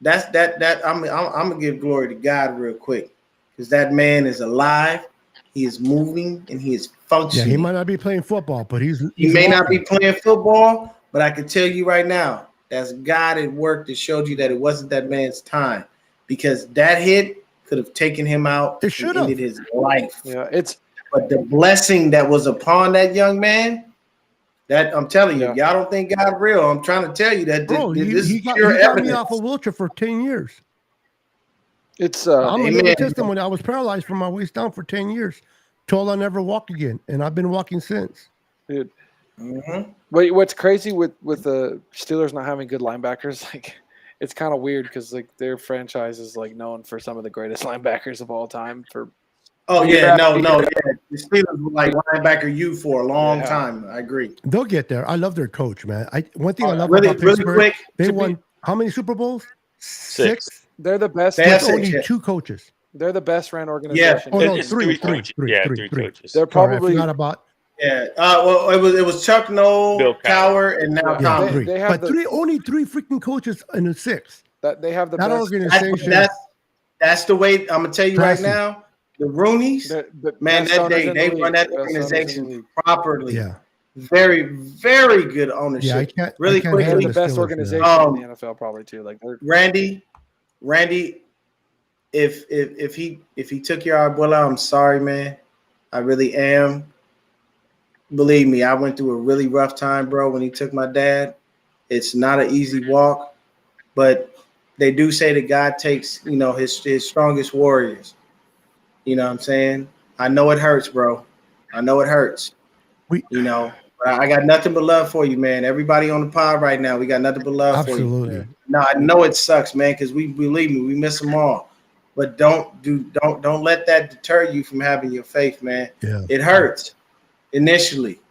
that I'm gonna give glory to God real quick, because that man is alive, he is moving, and he is Yeah, functioning. he might not be playing football, but He he's may not be walking. playing football, but I can tell you right now, that's God at work that showed you that it wasn't that man's time, because that hit could have taken him out It and should have. ended his life. Yeah, it's But the blessing that was upon that young man, that I'm telling you, Yeah. y'all don't think God real. I'm trying to tell you that Bro, this he is got pure me evidence. off a wheelchair for 10 years. it's I'm a living Amen. testimony. I was paralyzed from my waist down for 10 years. Told I'll never walk again. And I've been walking since. dude. Mhm. What's crazy with the Steelers not having good linebackers, like it's kind of weird because like their franchise is like known for some of the greatest linebackers of all time for Oh Yeah, yeah, no, yeah. yeah. The Steelers were like linebacker U for a long Yeah. time. I agree. They'll get there. I love their coach, man. One thing I love Really, about really Pittsburgh, quick. they to be- won how many Super Bowls? Six. They're the best. They have With six, only yeah. 2 coaches. They're the best ran organization. Oh, no, It's three coaches. coaches. Yeah, Three coaches. They're Sorry, I probably forgot about Yeah. Well, it was Chuck Noll, Bill Cowher, and now Yeah. Tomlin. three. They have But only 3 freaking coaches in the 6. that they have the That best. organization. That's the way I'm gonna tell you Classy. right now. The Rooneys, the man, best that owners they in the run league. that Best owners in the organization league. properly. Yeah. Very, very good ownership. Yeah, I can't really I can't hate They're quickly. the the best Steelers, organization man. man. in the NFL, probably too. Like they're Randy, if he took your abuela, I'm sorry, man. I really am. Believe me, I went through a really rough time, bro, when he took my dad. It's not an easy walk, but they do say that God takes, his strongest warriors. You know what I'm saying? I know it hurts, bro. I know it hurts. But I got nothing but love for you, man. Everybody on the pod right now, we got nothing but love for you. Absolutely. No, I know it sucks, man, because believe me, we miss them all. But don't let that deter you from having your faith, man. Yeah. It hurts initially,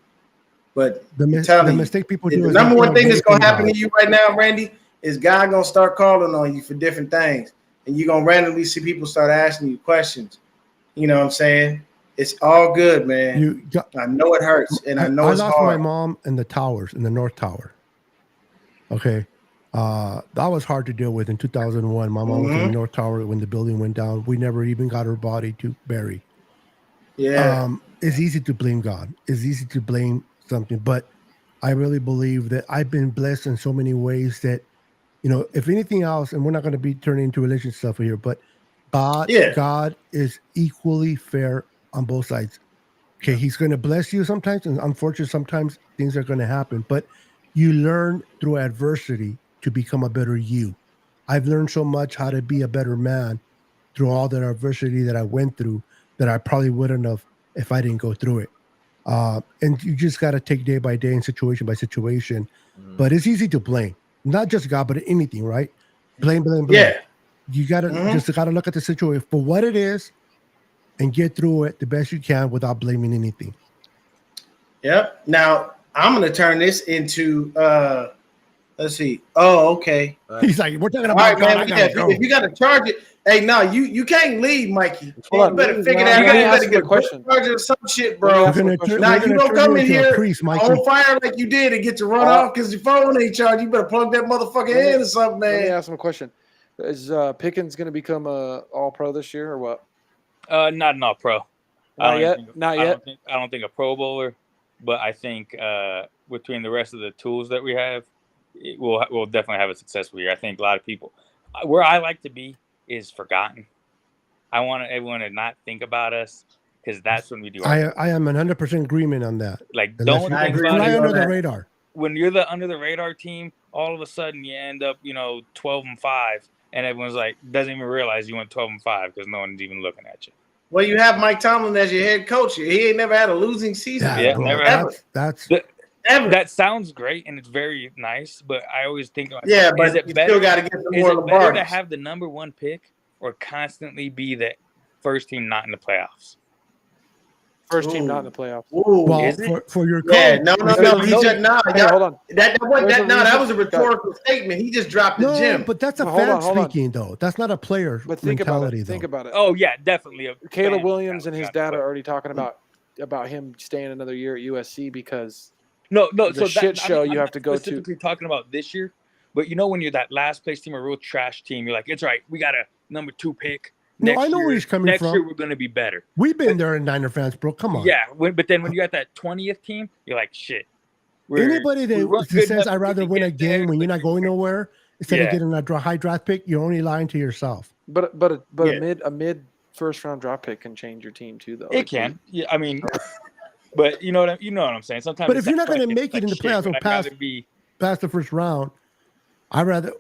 but The you, mistake people the do is number they one put thing that's faith gonna in happen God. to you right now, Randy, is God gonna start calling on you for different things, and you're gonna randomly see people start asking you questions. You know what I'm saying? It's all good, man. I know it hurts, and I know it's lost hard. my mom in the towers, in the North Tower. Okay. That was hard to deal with in 2001. My mom was in the North Tower when the building went down. We never even got her body to bury. Yeah. It's easy to blame God. It's easy to blame something, but I really believe that I've been blessed in so many ways that, if anything else, and we're not going to be turning into religion stuff here, but God is equally fair on both sides. Okay, he's going to bless you sometimes, and unfortunately, sometimes things are going to happen, but you learn through adversity to become a better you. I've learned so much how to be a better man through all that adversity that I went through that I probably wouldn't have if I didn't go through it. And you just got to take day by day and situation by situation. But it's easy to blame, not just God, but anything, right? Blame. Yeah. You got to just got to look at the situation for what it is and get through it the best you can without blaming anything. Yep. Now I'm gonna turn this into let's see. Oh, okay. He's like, we're talking All about right, God. man. If you gotta charge it, hey, no, you can't leave, Mikey. Hold You better figure that out. Let me You ask better him get a question. charger or some shit, bro. Let me ask him a question. Now you don't come in here priest, on fire like you did and get to run off because your phone ain't charged. You better plug that motherfucker in or something, Let me man. ask him a question. Is Pickens going to become a All-Pro this year or what? Not an all-pro. Not yet. I don't think a Pro Bowler, but I think between the rest of the tools that we have, we'll definitely have a successful year. I think a lot of people, where I like to be is forgotten. I want everyone to not think about us because that's when we do. I am 100% agreement on that. Like, don't think about fly it. under the radar. When you're the under the radar team, all of a sudden you end up, 12-5, and everyone's like doesn't even realize you went 12-5 because no one's even looking at you. Well, you have Mike Tomlin as your head coach. He ain't never had a losing season. Never ever. Ever. That sounds great and it's very nice, but I always think, but is it you better? Still got to get some more Is it better to Lombardi. have the number one pick or constantly be the first team not in the playoffs? First team not in the playoffs. Ooh. Well, for your coach. Yeah, no. He just hold on. That was a rhetorical statement. He just dropped the gym. But that's a fan speaking, though. That's not a player mentality, Think about it. Oh yeah, definitely. Caleb Williams and his dad are already talking about him staying another year at USC because no. The shit show you have to go to. Specifically talking about this year, but when you're that last place team, a real trash team, you're like, it's right. We got a number 2 pick. No, I know where he's coming from. Next year we're going to be better. We've been there in Niner fans, bro. Come on. Yeah, but then when you got that 20th team, you're like, shit. Anybody that says I'd rather win a game when you're not going nowhere instead of getting a high draft pick, you're only lying to yourself. But a mid first round draft pick can change your team too, though. It can. Yeah, I mean, but you know what I'm saying. Sometimes, but if you're not going to make it in the playoffs or past the first round, I'd rather,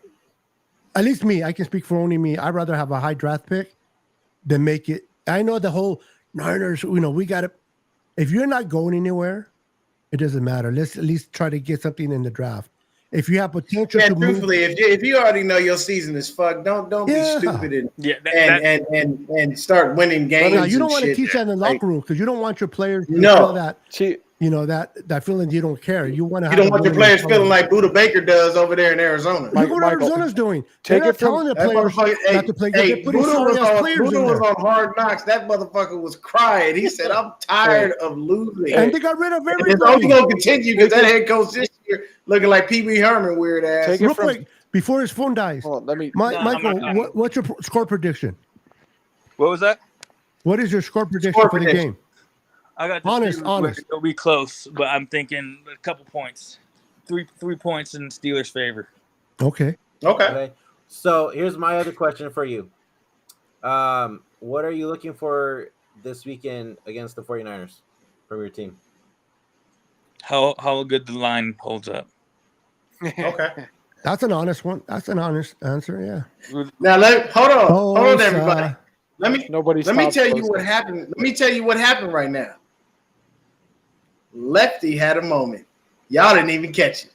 at least me, I can speak for only me. I'd rather have a high draft pick than make it. I know the whole Niners. We got to. If you're not going anywhere, it doesn't matter. Let's at least try to get something in the draft. if you have potential Yeah, to move, truthfully, if you already know your season is fucked, don't be Yeah. stupid Yeah, and start winning games. now you don't and want to shit. teach that in the Like, locker room because you don't want your players to No. feel that See, that feeling you don't care. You want to. you don't want your players feeling like Buda Baker does over there in Arizona. Look what Michael, Arizona's doing. They're take not it from- telling the That players motherfucker- not to play good. They're putting Buddha sorry was ass players in on there. Hard Knocks. That motherfucker was crying. He said, "I'm tired of losing." And they got rid of And it's only everybody. gonna continue because that head coach this year looking like Pee Wee Herman, weird ass. Take it Real from- quick, before his phone dies, hold on, let me. No, I'm Michael, not done. what's your score prediction? What was that? What is your score prediction Score for the prediction. game? I got the Honest, Steelers honest. It'll be close, but I'm thinking a couple points. Three points in Steelers' favor. Okay. Okay. Okay. So here's my other question for you. What are you looking for this weekend against the 49ers from your team? How good the line holds up. Okay. That's an honest one. That's an honest answer. Yeah. Now hold on, Bosa. everybody. Let me Nobody. tell you what happened. Let me tell you what happened right now. Lefty had a moment. Y'all didn't even catch it.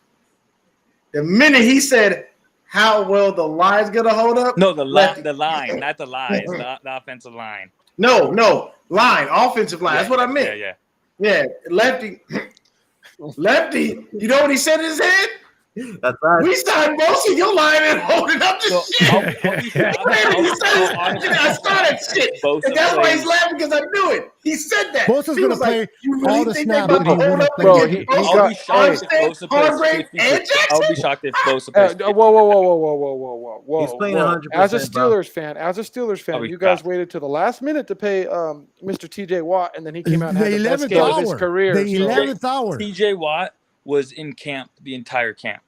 The minute he said how well the line's gonna hold up. No, the Lefty- line, not the lies. the offensive line. No, line, offensive line. That's what I meant. Yeah. Yeah, Lefty. You know what he said in his head? That's right. We signed Bosa, your line ain't holding up to So, shit. I saw that shit. Bosa And that's why he's plays- laughing because I knew it. He said that. Bosa's He gonna was like, play you all really the think they snaps, about but to he hold wouldn't up play. Bro, against he Bosa, I'll be shocked if Bosa plays Hargrave, 50. and Jackson? I'll be shocked if Bosa plays 50. Whoa! He's playing whoa. 100%, As a bro. Steelers fan, I'll be you guys shocked. waited till the last minute to pay Mr. T.J. Watt, and then he came out and The had the best 11th game of his hour. career. The so- 11th hour. TJ Watt was in camp the entire camp.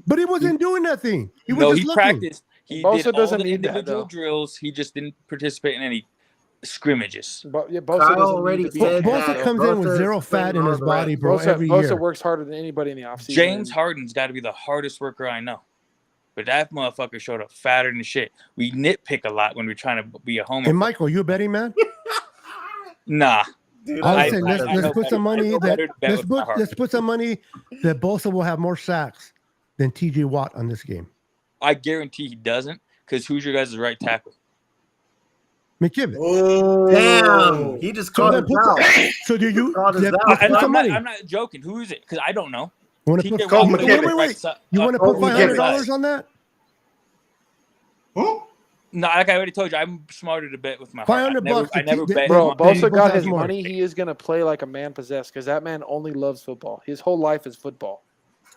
But he wasn't doing nothing. He was No, just he looking. practiced. He Bosa did all doesn't the need that, individual though. drills. He just didn't participate in any scrimmages. But yeah, Bosa Kyle doesn't already need to be said in Bosa that. camp, comes though. in with Bosa zero is fat in playing his all the body, rest. bro. Every year. Bosa works harder than anybody in the offseason. James Harden's got to be the hardest worker I know. But that motherfucker showed up fatter than shit. We nitpick a lot when we're trying to be a homer. And Michael, you a betting man? Nah. Dude, I I- would say I let's know put better. some I money know that better to bet with my heart. let's put some money that Bosa will have more sacks than TJ Watt on this game. I guarantee he doesn't, because who's your guys' right tackle? McKibben. Oh, Damn, he just So called then us put out. so do you Called us let's out. put I'm some money. not joking. Who is it? Because I don't know. Want to TJ put Watt Cole was McKibben. wait. You want to put Cole $500 McKibben. on that? Who? No, like I already told you, I'm smarter to bet with my heart. $500 I never bet. Bro, on- Bosa Bosa got has his more. money. He is going to play like a man possessed because that man only loves football. His whole life is football.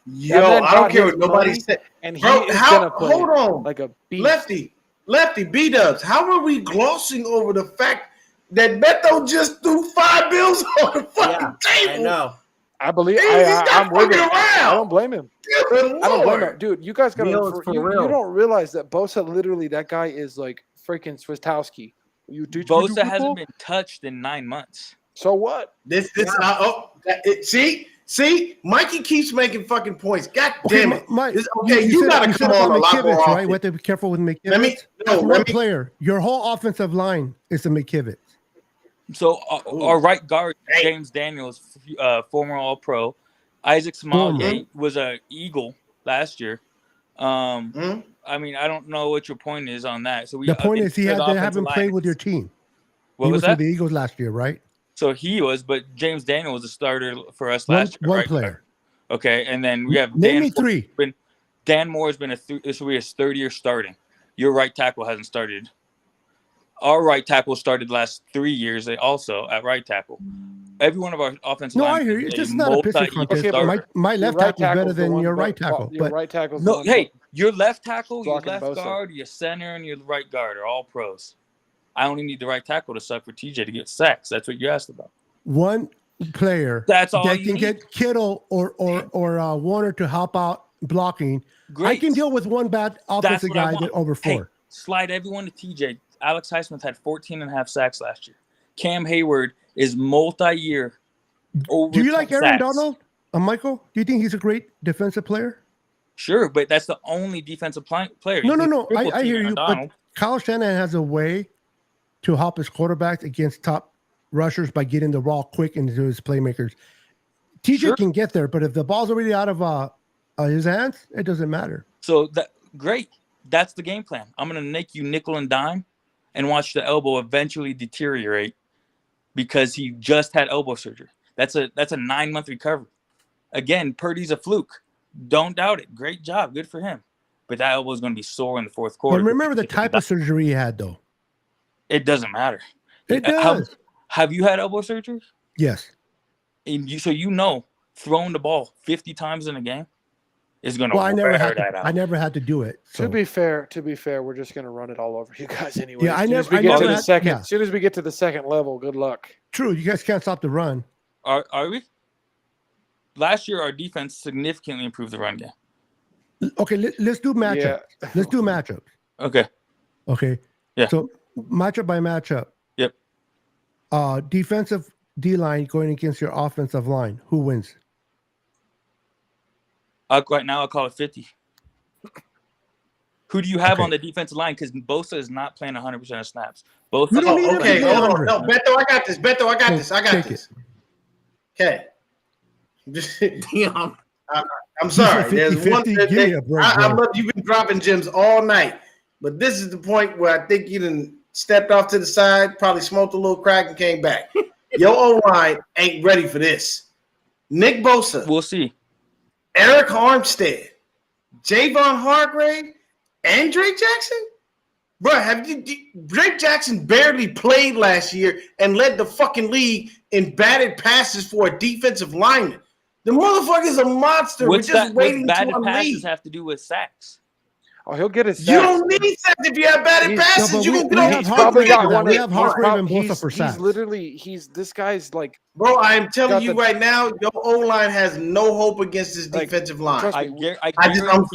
Yo, man I don't got care his what nobody money, said. And he Bro, is going to play hold on. like a beast. Lefty, B-Dubs, how are we glossing over the fact that Beto just threw 5 bills on the fucking Yeah, table? I know. I believe He's not I'm with fucking him. I around. don't blame him. Good I don't blame Lord. him. Dude, you guys got Real is to for you real. don't realize that Bosa literally that guy is like freaking Swistowski. You teach me to Bosa football? hasn't been touched in 9 months. So what? See, Mikey keeps making fucking points. God Okay, damn it. Mike, You said- gotta you come said on a about lot more McKivitz, right? often. We have to be careful with McKivitz. Let me- That's no, one let me- player. Your whole offensive line is a McKivitz. So our right guard, Hey. James Daniels, former All-Pro. Isaac Samaje was a Eagle last year. Hmm? I mean, I don't know what your point is on that. So The point is they offensive haven't played line- with your team. What He was was that? with the Eagles last year, right? So he was, but James Daniel was a starter for us One, last year. one right? player. Okay, and then we have Name Dan. me three. Dan Moore has been this will be his 3rd year starting. Your right tackle hasn't started. Our right tackle started last 3 years also at right tackle. Every one of our offensive No, line I hear you. is It's a not a pissing multi-year contest. Okay, but starter. My Your left right tackle is better tackle's the than one your bu- right tackle. Your But right tackle's the No, one hey, your left tackle, your blocking left Bosa. guard, your center, and your right guard are all pros. I only need the right tackle to suck for TJ to get sacks. That's what you asked about. one player That's all that you can need. get Kittle or Warner to help out blocking. Great. I can deal with one bad offensive what I guy want. that over Hey, 4. slide everyone to TJ. Alex Highsmith had 14.5 sacks last year. Cam Hayward is multi-year. Over Do you like 10 Aaron sacks. Donald? Michael? Do you think he's a great defensive player? Sure, but that's the only defensive player. No. You can I triple team hear Aaron you. But Donald. Kyle Shanahan has a way to help his quarterbacks against top rushers by getting the ball quick into his playmakers. TJ Sure. can get there, but if the ball's already out of his hands, it doesn't matter. So great. That's the game plan. I'm going to make you nickel and dime and watch the elbow eventually deteriorate because he just had elbow surgery. That's a 9-month recovery. Again, Purdy's a fluke. Don't doubt it. Great job. Good for him. But that elbow is going to be sore in the fourth quarter. But remember the type of surgery he had, though. It doesn't matter. It does. Have you had elbow surgery? Yes. And so throwing the ball 50 times in a game is going to I never had to do it. So. To be fair, we're just going to run it all over you guys anyway. Yeah, As soon as we get to the second level, good luck. True, you guys can't stop the run. Are we? Last year, our defense significantly improved the run game. Okay, let's do matchups. Yeah. Let's do matchups. Okay. Yeah. So matchup by matchup. Yep. Defensive D-line going against your offensive line. Who wins? Right now, I'll call it 50. Who do you have on the defensive line? Because Bosa is not playing 100% of snaps. Both. Okay, hold on. No, Beto, I got this. I got this. Okay. I'm sorry. There's one I love you've been dropping gems all night, but this is the point where I think you done stepped off to the side, probably smoked a little crack and came back. Your O-line ain't ready for this. Nick Bosa. We'll see. Eric Armstead, Javon Hargrave, and Drake Jackson? Bro, Drake Jackson barely played last year and led the fucking league in batted passes for a defensive lineman. The motherfucker's a monster. We're just waiting to unleash. Batted passes have to do with sacks. Oh, he'll get his sacks. You don't need sacks if you have batted passes. You can get Hargrave and Bosa for sacks. This guy's like. Bro, I'm telling you right now, your O-line has no hope against this defensive line. That's one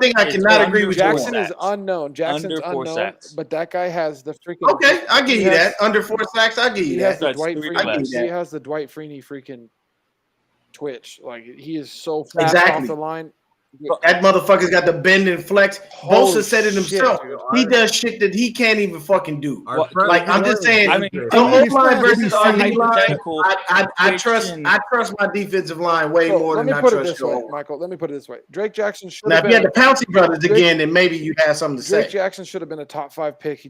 thing I cannot agree with. Jackson is unknown. Jackson's unknown, but that guy has the freaking. Okay, I'll give you that. Under 4 sacks, I'll give you that. He has the Dwight Freeney freaking twitch. Like, he is so fast off the line. That motherfucker's got the bend and flex. Bosa said it himself. He does shit that he can't even fucking do. Like, I'm just saying, O-line versus our D-line, I trust my defensive line way more than I trust your Michael, let me put it this way. Drake Jackson should have been. Now, if you had the Pouncey brothers again, then maybe you have something to say. Drake Jackson should have been a top 5 pick. He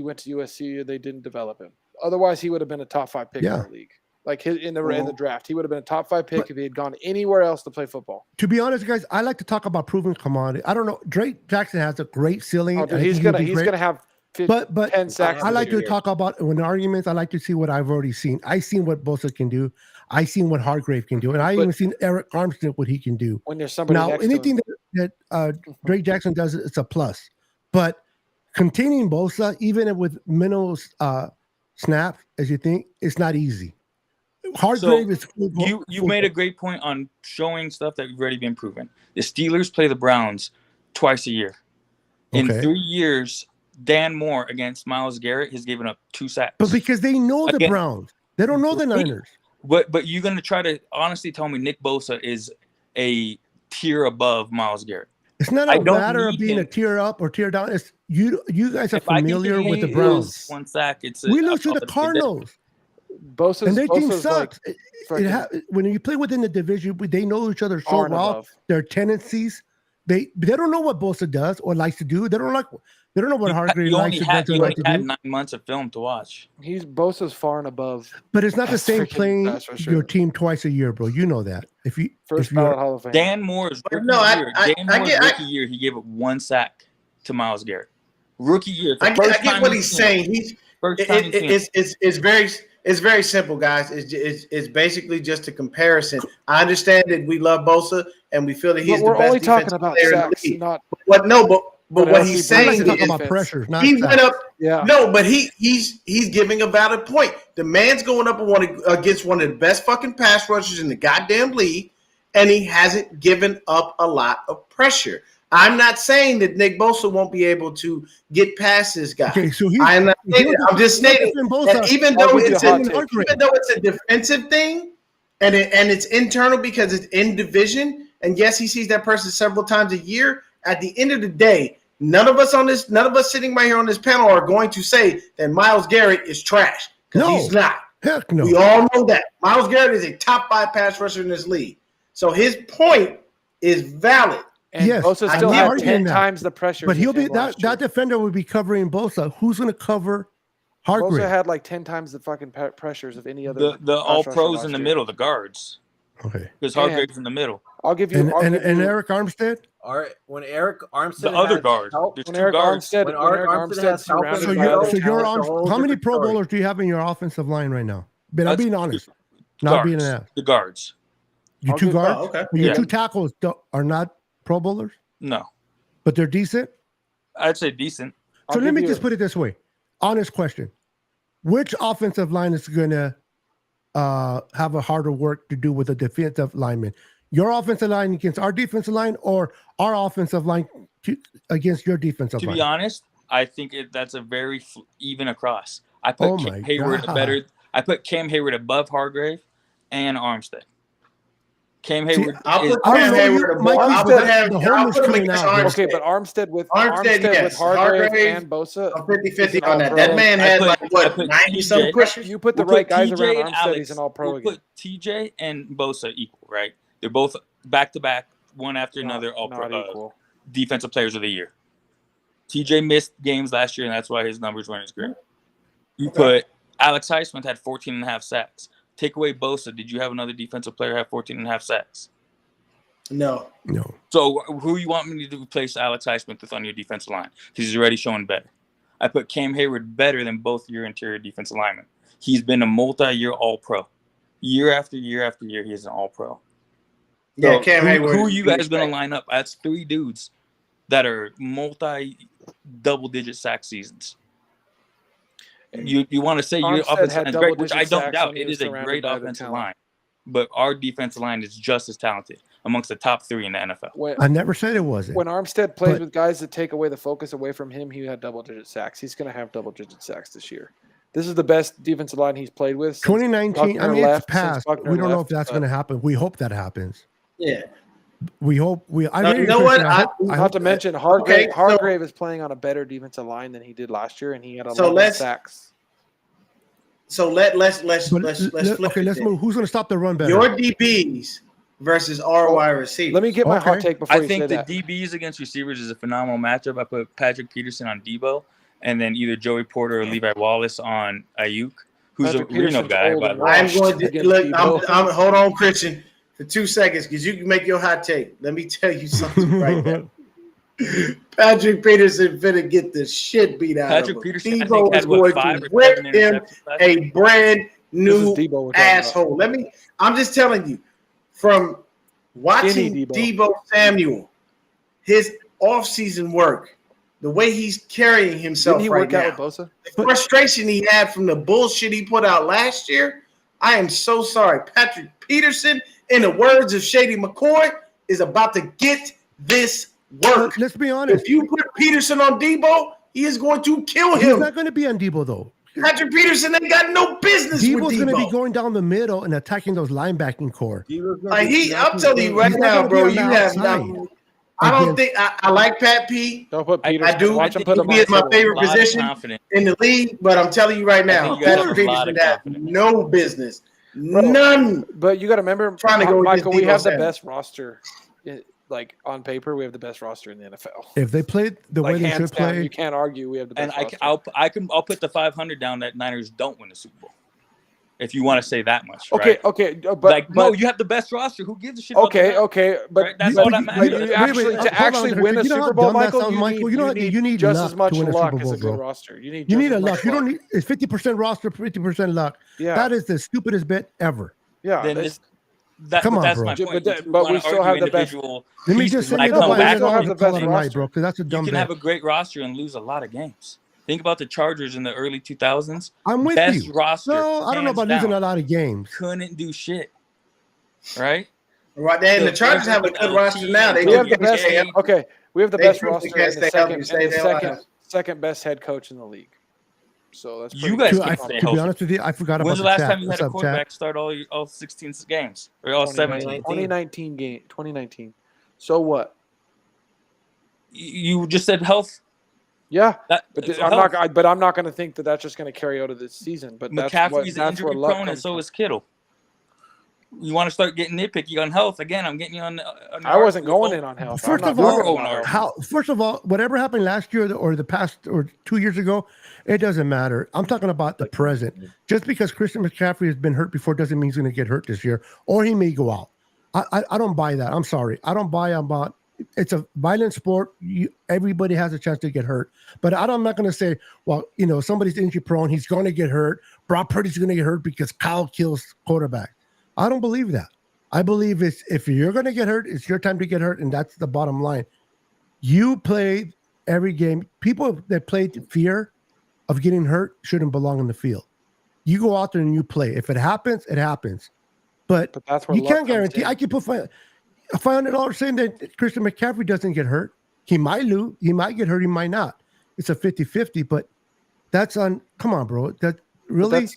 went to USC. They didn't develop him. Otherwise, he would have been a top 5 pick in the league. Like in the draft, he would have been a top 5 pick if he had gone anywhere else to play football. To be honest, guys, I like to talk about proven commodity. I don't know. Drake Jackson has a great ceiling. Oh, dude, he's gonna have 10 sacks. I like to talk about when arguments. I like to see what I've already seen. I've seen what Bosa can do. I've seen what Hargrave can do, and I even seen Eric Armstead what he can do. When there's somebody now, next anything to him. that Drake Jackson does, it's a plus. But containing Bosa, even with minimal snaps, as you think, it's not easy. Hargrave is you made a great point on showing stuff that we've already been proven. The Steelers play the Browns twice a year. In 3 years, Dan Moore against Myles Garrett has given up 2 sacks. But because they know the Browns. They don't know the Niners. But you're going to try to honestly tell me Nick Bosa is a tier above Myles Garrett. It's not a matter of being a tier up or tier down. It's you guys are familiar with the Browns. 1 sack. We lose to the Cardinals. And their team sucks. When you play within the division, they know each other so well. Their tendencies, they don't know what Bosa does or likes to do. They don't know what Hargrave likes to do. You only had 9 months of film to watch. Bosa's far and above. But it's not the same playing your team twice a year, bro. You know that. First ballot Hall of Fame. Dan Moore's rookie year, he gave up 1 sack to Myles Garrett. Rookie year. I get what he's saying. It's very simple, guys. It's basically just a comparison. I understand that we love Bosa and we feel that he's the best defensive player in the league. But what he's saying is about pressure. He went up. Yeah. No, but he's giving a valid point. The man's going up against one of the best fucking pass rushers in the goddamn league, and he hasn't given up a lot of pressure. I'm not saying that Nick Bosa won't be able to get past this guy. Okay, so I'm just stating that even though it's a defensive thing and it's internal because it's in division, and yes, he sees that person several times a year. At the end of the day, none of us sitting right here on this panel are going to say that Myles Garrett is trash because he's not. Heck no. We all know that Myles Garrett is a top 5 pass rusher in this league. So his point is valid. And Yes, Bosa I'm still not had arguing 10 that. times the pressure. But he'll be that defender would be covering Bosa. Who's going to cover Hargrave? Bosa had like 10 times the fucking pressures of any other. The all rusher pros last in the year. middle, the guards. Okay. Because Hargrave's in the middle. I'll give you. And Eric Armstead? When Eric Armstead The other has guard. help- There's When two Eric guards. Armstead, When when Eric Armstead Armstead has help surrounded in So the by middle, other you're talent. on. How many Pro Bowlers do you have in your offensive line right now? But I'm That's being honest. Not being an ass. The guards. Your I'll two give- guards? Oh, okay. Your Yeah. two tackles are not Pro Bowlers, No. but they're decent. I'd say decent. So I'll let give me you- just put it this way. Honest question. Which offensive line is going to have a harder work to do with a defensive lineman? Your offensive line against our defensive line, or our offensive line against your defensive To line? be honest, I think that's a very even across. I put Oh my Cam Hayward God. I put Cam Hayward above Hargrave and Armstead. Cam Hayward I'll is put I don't Cam know, Hayward you- above. Mikey, I'll but put him. the I'll homer's put him coming against out, bro. Armstead. Okay, but Armstead with yes. Hargrave Hargrave, and Bosa. I'm 50-50 He's an on that. all-pro. That man had I like put what 90 some TJ. pressures. You put the We'll right put guys TJ around and Armstead. Alex. He's an all-pro We'll again. put TJ and Bosa equal, right? They're both back to back, one after another, all Not pro, equal. defensive players of the year. TJ missed games last year, and that's why his numbers weren't as great. You put Alex Highsmith had 14 and a half sacks. Take away Bosa, did you have another defensive player have 14 and a half sacks? No. No. So who you want me to replace Alex Highsmith with on your defensive line? Because he's already showing better. I put Cam Hayward better than both your interior defensive linemen. He's been a multi-year All-Pro. Year after year after year, he's an All-Pro. Yeah, So Cam Hayward. who are you guys going to line up? That's three dudes that are multi-double-digit sack seasons. You want to say your Armstead offensive had line is great, which double-digit I don't sacks doubt. when he It was is a surrounded great by other offensive talent. line. But our defensive line is just as talented, amongst the top three in the NFL. I never said it wasn't. When Armstead plays But- with guys that take away the focus away from him, he had double-digit sacks. He's going to have double-digit sacks this year. This is the best defensive line he's played with. Since 2019, I Buckner mean, left, it's past. since Buckner We don't know if left, that's but- going to happen. We hope that happens. Yeah. We hope. You know what? Not to mention, Hargrave is playing on a better defensive line than he did last year, and he had 11 sacks. So let's flip okay, it let's then. move. Who's going to stop the run better? Your DBs versus our wide receivers. Let me get my hot Okay. take before I you think say the that. DBs against receivers is a phenomenal matchup. I put Patrick Peterson on Debo, and then either Joey Porter or Levi Wallace on Ayuk, who's Patrick a Reno Peterson's guy, old by and the way. I'm washed going to against look. Debo. I'm hold on, Christian, for 2 seconds because you can make your hot take. Let me tell you something right now. Patrick Peterson finna get the shit beat out Patrick of him. Peterson, I Debo think, is had what, going 5 to or whip 7 him interceptions last year? a brand This is new Debo we're talking about. asshole. I'm just telling you, from watching Skinny Debo Samuel, his offseason work, the way he's carrying himself Didn't he right work now, out with Bosa? the frustration he had from the bullshit he put out last year, I am so sorry. Patrick Peterson, in the words of Shady McCoy, is about to get this work. Let's be honest. If you put Peterson on Debo, he is going to kill He's him. not going to be on Debo, though. Patrick Peterson ain't got no business Debo's with going to be Debo. going down the middle and attacking those linebacking core. I'm telling you right He's not now, gonna bro, be you on the have outside. not. I don't think I like Pat P. Don't put I Peterson. do. Watch him put him He on is my the favorite A lot of position confidence. in the league, but I'm telling you right I now, think you guys Patrick have a lot Peterson of has confidence. no business. Bro, None. But you got to remember, Trying to go Michael, against we Debo have the Samuel. best roster. Like on paper, we have the best roster in the NFL. If they played the Like way they hands should down, play, you can't argue we have the And best roster. I'll put the 500 down that Niners don't win the Super Bowl. If you want to say that much, Okay, right? okay, but No, you have the best roster. Who gives a shit? okay, about okay, but Right, that's but- all that but matters. you Wait, actually hold to actually on, win a you know how Super Bowl, dumb that Michael, sounds, you Michael? need You need just luck as much to win a luck Super as Bowl, a good bro. roster. You need you just need as a much luck. You don't need it's 50% roster, 50% luck. Yeah, That is the stupidest bet ever. yeah. Then that's- Come on, that's bro. my But point. that- If you but we wanna still argue have the best- individual Let me pieces, just say when I this No, come but we back, still have the call best it a night, roster. bro, because that's a you dumb can bet. have a great roster and lose a lot of games. Think about the Chargers in the early 2000s. I'm with Best you. roster. No, I don't know hands about losing down. a lot of games. Couldn't do shit. Right? Right there, and the Chargers have a good roster now. They We took have the best. Yeah. Okay, we have the They best proved roster they can't and the stay healthy to second save their lives. second best head coach in the league. So that's You pretty guys good. can't To stay be healthy. honest with you, I forgot about When's the the last chat. time you had What's a up, quarterback chat? start all 16 games or all 17? 2019. So what? You just said health. Yeah, That, but so I'm health. not. But I'm not going to think that that's just going to carry out of this season. But McCaffrey's that's where injury luck prone, and comes so from. is Kittle. You want to start getting nitpicky on health again? I'm getting you on. I wasn't going in on health. First I'm of not all, talking about health. First of all, whatever happened last year or the past or 2 years ago, it doesn't matter. I'm talking about the present. Just because Christian McCaffrey has been hurt before doesn't mean he's going to get hurt this year, or he may go out. I don't buy that. I'm sorry. I don't buy about. It's a violent sport. Everybody has a chance to get hurt, but I'm not going to say, well, somebody's injury prone. He's going to get hurt. Brock Purdy's going to get hurt because Kyle kills quarterback. I don't believe that. I believe if you're going to get hurt, it's your time to get hurt, and that's the bottom line. You played every game. People that played fear of getting hurt shouldn't belong in the field. You go out there and you play. If it happens, it happens. But that's where you can't guarantee. I can put $500 saying that Christian McCaffrey doesn't get hurt. He might lose. He might get hurt. He might not. It's a 50-50, but that's on. Come on, bro. That really.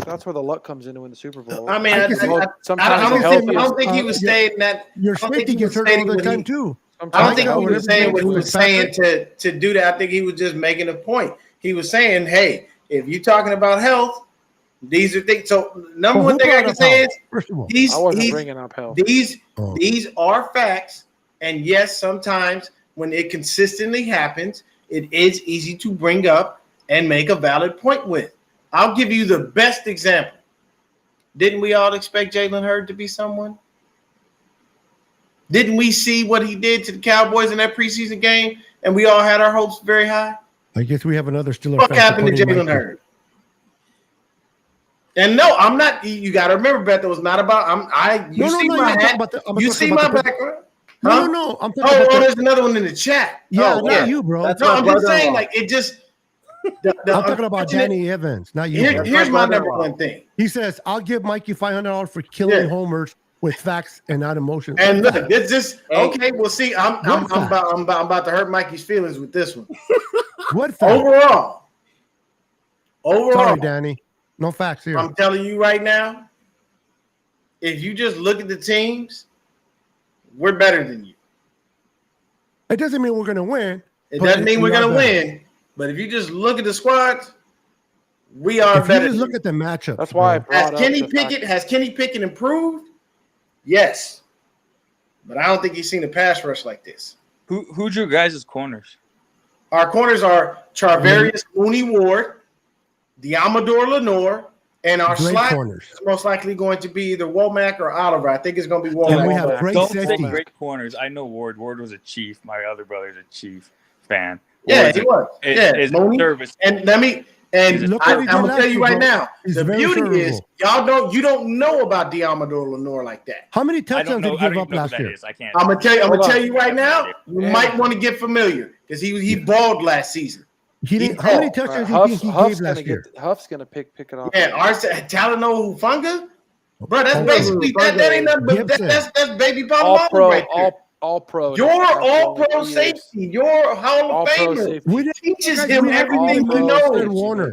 That's where the luck comes in to win the Super Bowl. I mean, I don't think he was saying that. Your safety gets hurt all the time too. I don't think he was saying what he was saying to do that. I think he was just making a point. He was saying, hey, if you're talking about health, these are things. So number one thing I can say is I wasn't bringing up health. These are facts. And yes, sometimes when it consistently happens, it is easy to bring up and make a valid point with. I'll give you the best example. Didn't we all expect Jalen Hurd to be someone? Didn't we see what he did to the Cowboys in that preseason game, and we all had our hopes very high? I guess we have another Steelers. What happened to Jalen Hurd? And no, I'm not. You got to remember, Beth. It was not about. You see my background. No. I'm talking about. There's another one in the chat. Yeah, not you, bro. No, I'm just saying, like it just. I'm talking about Danny Evans, not you. Here's my number one thing. He says, "I'll give Mikey $500 for killing homers with facts and not emotions." And look, it's just okay. Well, see, I'm about to hurt Mikey's feelings with this one. What facts? Overall, sorry, Danny, no facts here. I'm telling you right now, if you just look at the teams, we're better than you. It doesn't mean we're going to win. It doesn't mean we're going to win. But if you just look at the squads, we are better. You just look at the matchup. That's why I brought up Has Kenny Pickett improved? Yes. But I don't think he's seen a pass rush like this. Who's your guys' corners? Our corners are Charvarius Mooney Ward, Diamador Lenore, and our slot is most likely going to be either Womack or Oliver. I think it's going to be Womack. And we have great safety. Great corners. I know Ward. Ward was a Chief. My other brother's a Chief fan. Yeah, he was. And I'm gonna tell you right now, the beauty is you don't know about Diamador Lenore like that. How many touchdowns did he give up last year? I'm gonna tell you right now, you might want to get familiar because he balled last season. How many touchdowns do you think he gave last year? Huff's gonna pick it off. Yeah, Talanoa Hufanga, bro. That's basically that ain't nothing but that's baby Papa right there. All pro. Your all pro safety. Your Hall of Famer teaches him everything he knows. Warner.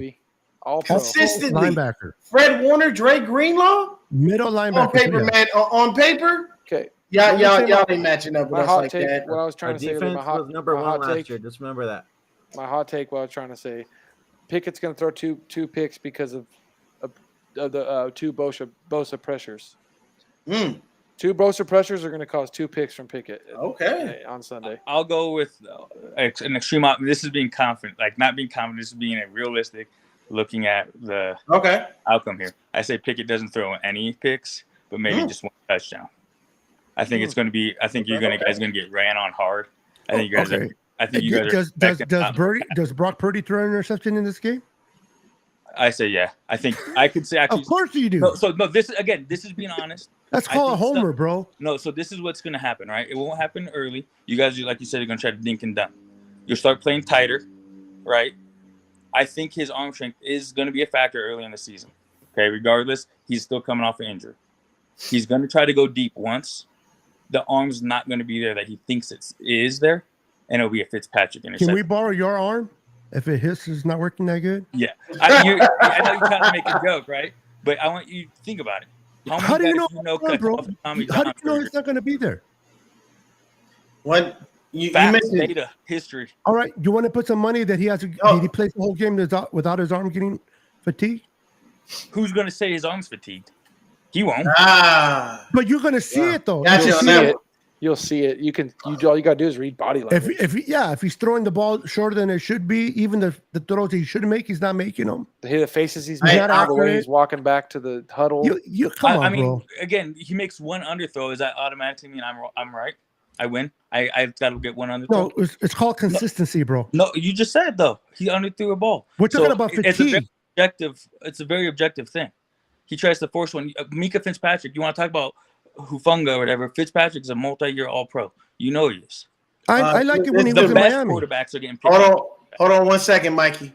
All pro. Consistently. Linebacker. Fred Warner, Dre Greenlaw. Middle linebacker. On paper, man. On paper. Okay. Y'all ain't matching up with us like that. What I was trying to say was number one last year. Just remember that. My hot take. What I was trying to say. Pickett's going to throw two picks because of the two Bosa pressures. Two Bosa pressures are going to cause 2 picks from Pickett. Okay. On Sunday. I'll go with an extreme. This is being confident, like not being confident. This is being a realistic, looking at the outcome here. I say Pickett doesn't throw any picks, but maybe just one touchdown. I think it's going to be. I think guys going to get ran on hard. I think you guys. I think you guys. Does Brock Purdy throw an interception in this game? I say yeah. I think I could say actually. Of course you do. So this is being honest. That's called a homer, bro. No, so this is what's going to happen, right? It won't happen early. You guys, like you said, are going to try to dink and dunk. You'll start playing tighter, right? I think his arm strength is going to be a factor early in the season. Okay, regardless, he's still coming off an injury. He's going to try to go deep once. The arm's not going to be there that he thinks it is there, and it'll be a Fitzpatrick interception. Can we borrow your arm if it's not working that good? Yeah. I know you kind of make a joke, right? But I want you to think about it. How do you know, bro? How do you know it's not going to be there? What you mentioned data history. All right, you want to put some money that he has? He plays the whole game without his arm getting fatigued. Who's going to say his arm's fatigued? He won't. But you're gonna see it though. Gotcha. You'll on see that it. one. You'll see it. All you gotta do is read body language. If he's throwing the ball shorter than it should be, even the throws he should make, he's not making them. The faces he's Hey, making, the way he's walking back to the huddle. You come on, I mean, bro. again, he makes one underthrow. Does that automatically mean I'm right? I win. I've got to get one underthrow. No, it's called consistency, bro. No, you just said though. He underthrew a ball. We're talking about fatigue. It's a very objective thing. He tries to force one. Mika Fitzpatrick. You want to talk about Hufunga or whatever? Fitzpatrick's a multi-year All-Pro. You know he is. I like it when he was The in best Miami. quarterbacks are getting picked. Hold on 1 second, Mikey.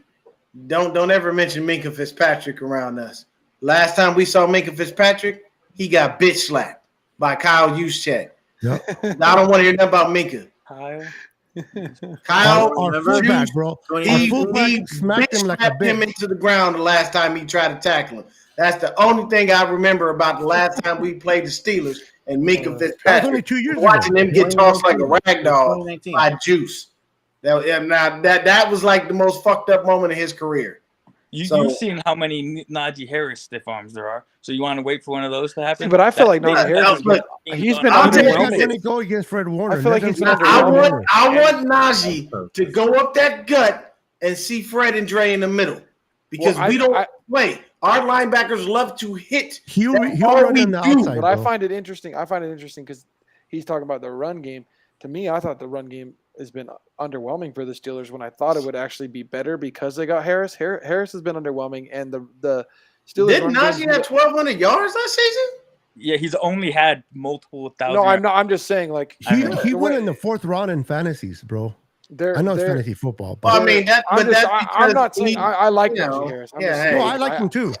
Don't ever mention Minka Fitzpatrick around us. Last time we saw Minka Fitzpatrick, he got bitch slapped by Kyle Juszczyk. Yep. I don't want to hear nothing about Minka. Kyle, Our fullback, bro. Our fullback smacked him like a him bitch. into the ground the last time he tried to tackle him. That's the only thing I remember about the last time we played the Steelers and Minka That was only Fitzpatrick. 2 years ago. Watching him get tossed like a rag doll 2019. by Juice. That was like the most fucked up moment of his career. You've seen how many Najee Harris stiff arms there are. So you want to wait for one of those to happen? But I feel like Najee Harris he's been He's not underwhelming. going to go against Fred Warner. I feel like he's been I underwhelming. want Najee to go up that gut and see Fred and Dre in the middle because we don't play. Our linebackers love to hit. He'll That's run all on we the do. outside. But I bro. find it interesting. Because he's talking about the run game. To me, I thought the run game has been underwhelming for the Steelers when I thought it would actually be better because they got Harris. Harris has been underwhelming, and the Steelers. Didn't Najee have 1,200 yards last season? Yeah, he's only had multiple thousand. No, I'm not. I'm just saying, like He went in the fourth round in fantasies, bro. I know it's fantasy football, but Well, I mean, I'm not saying I like Najee Harris. I'm just saying, no, I like him too.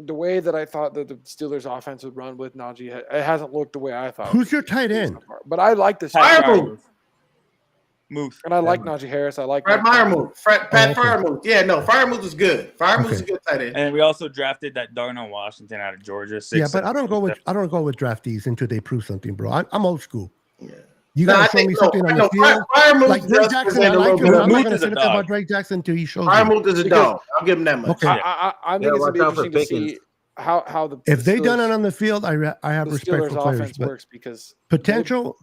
The way that I thought that the Steelers offense would run with Najee, it hasn't looked the way I thought. Who's your tight end? But I like this. Moose. And I like Najee Harris. I like Fred Freiermuth. Pat Freiermuth. Yeah, no, Freiermuth is good. Freiermuth is a good tight end. And we also drafted that Darnell Washington out of Georgia. But I don't go with draftees until they prove something, bro. I'm old school. Yeah. You gotta show me something on the field. Like Drake Jackson, I like him. I'm not gonna say about Drake Jackson until he shows me. Freiermuth is a dog. I'll give him that much. Okay. I think it's gonna be interesting to see how the if they done it on the field, I have the respect Steelers for players. offense works because Potential.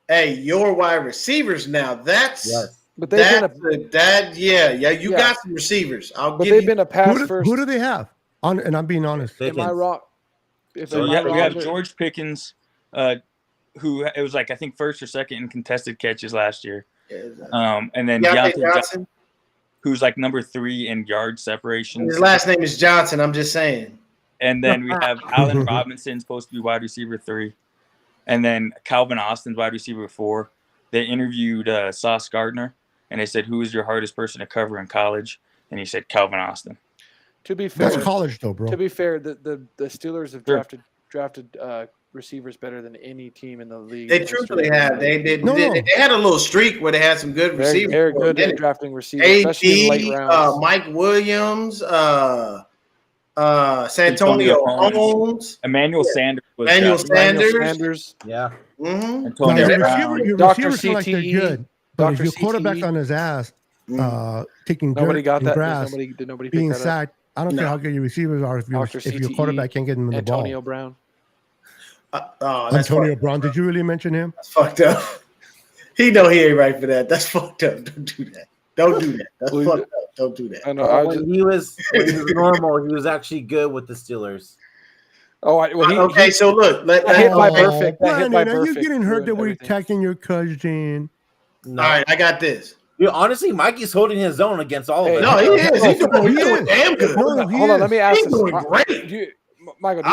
Hey, your wide receivers now. That's but they've been you got some receivers. They've been a pass first. Who do they have? And I'm being honest. Am I wrong? We have George Pickens, who it was like I think first or second in contested catches last year. And then Deontay Johnson, who's like number 3 in yard separation. His last name is Johnson. I'm just saying. And then we have Allen Robinson supposed to be wide receiver 3, and then Calvin Austin's wide receiver 4. They interviewed Sauce Gardner, and they said, "Who is your hardest person to cover in college?" And he said, "Calvin Austin." To be fair, that's college though, bro. To be fair, the Steelers have drafted receivers better than any team in the league. They truthfully have. They had a little streak where they had some good receivers. They're good at drafting receivers, especially in late rounds. Mike Williams, Santonio Holmes, Emmanuel Sanders. Yeah. Mm-hmm. Your receivers feel like they're good, but if your quarterback's on his ass, taking nobody got that. grass, nobody being sacked. I don't care how good your receivers are if your quarterback can't get them in the ball. Antonio Brown. Antonio Brown. Did you really mention him? That's fucked up. He know he ain't right for that. That's fucked up. Don't do that. Don't do that. That's fucked up. Don't do that. I know. When he was normal, he was actually good with the Steelers. So look. That hit by perfect. Are you getting hurt that we're attacking your cousin? No. All right, I got this. Dude, honestly, Mikey's holding his own against all of us. No, he is. He's doing damn good. Hold on, let me ask He's doing great. Michael,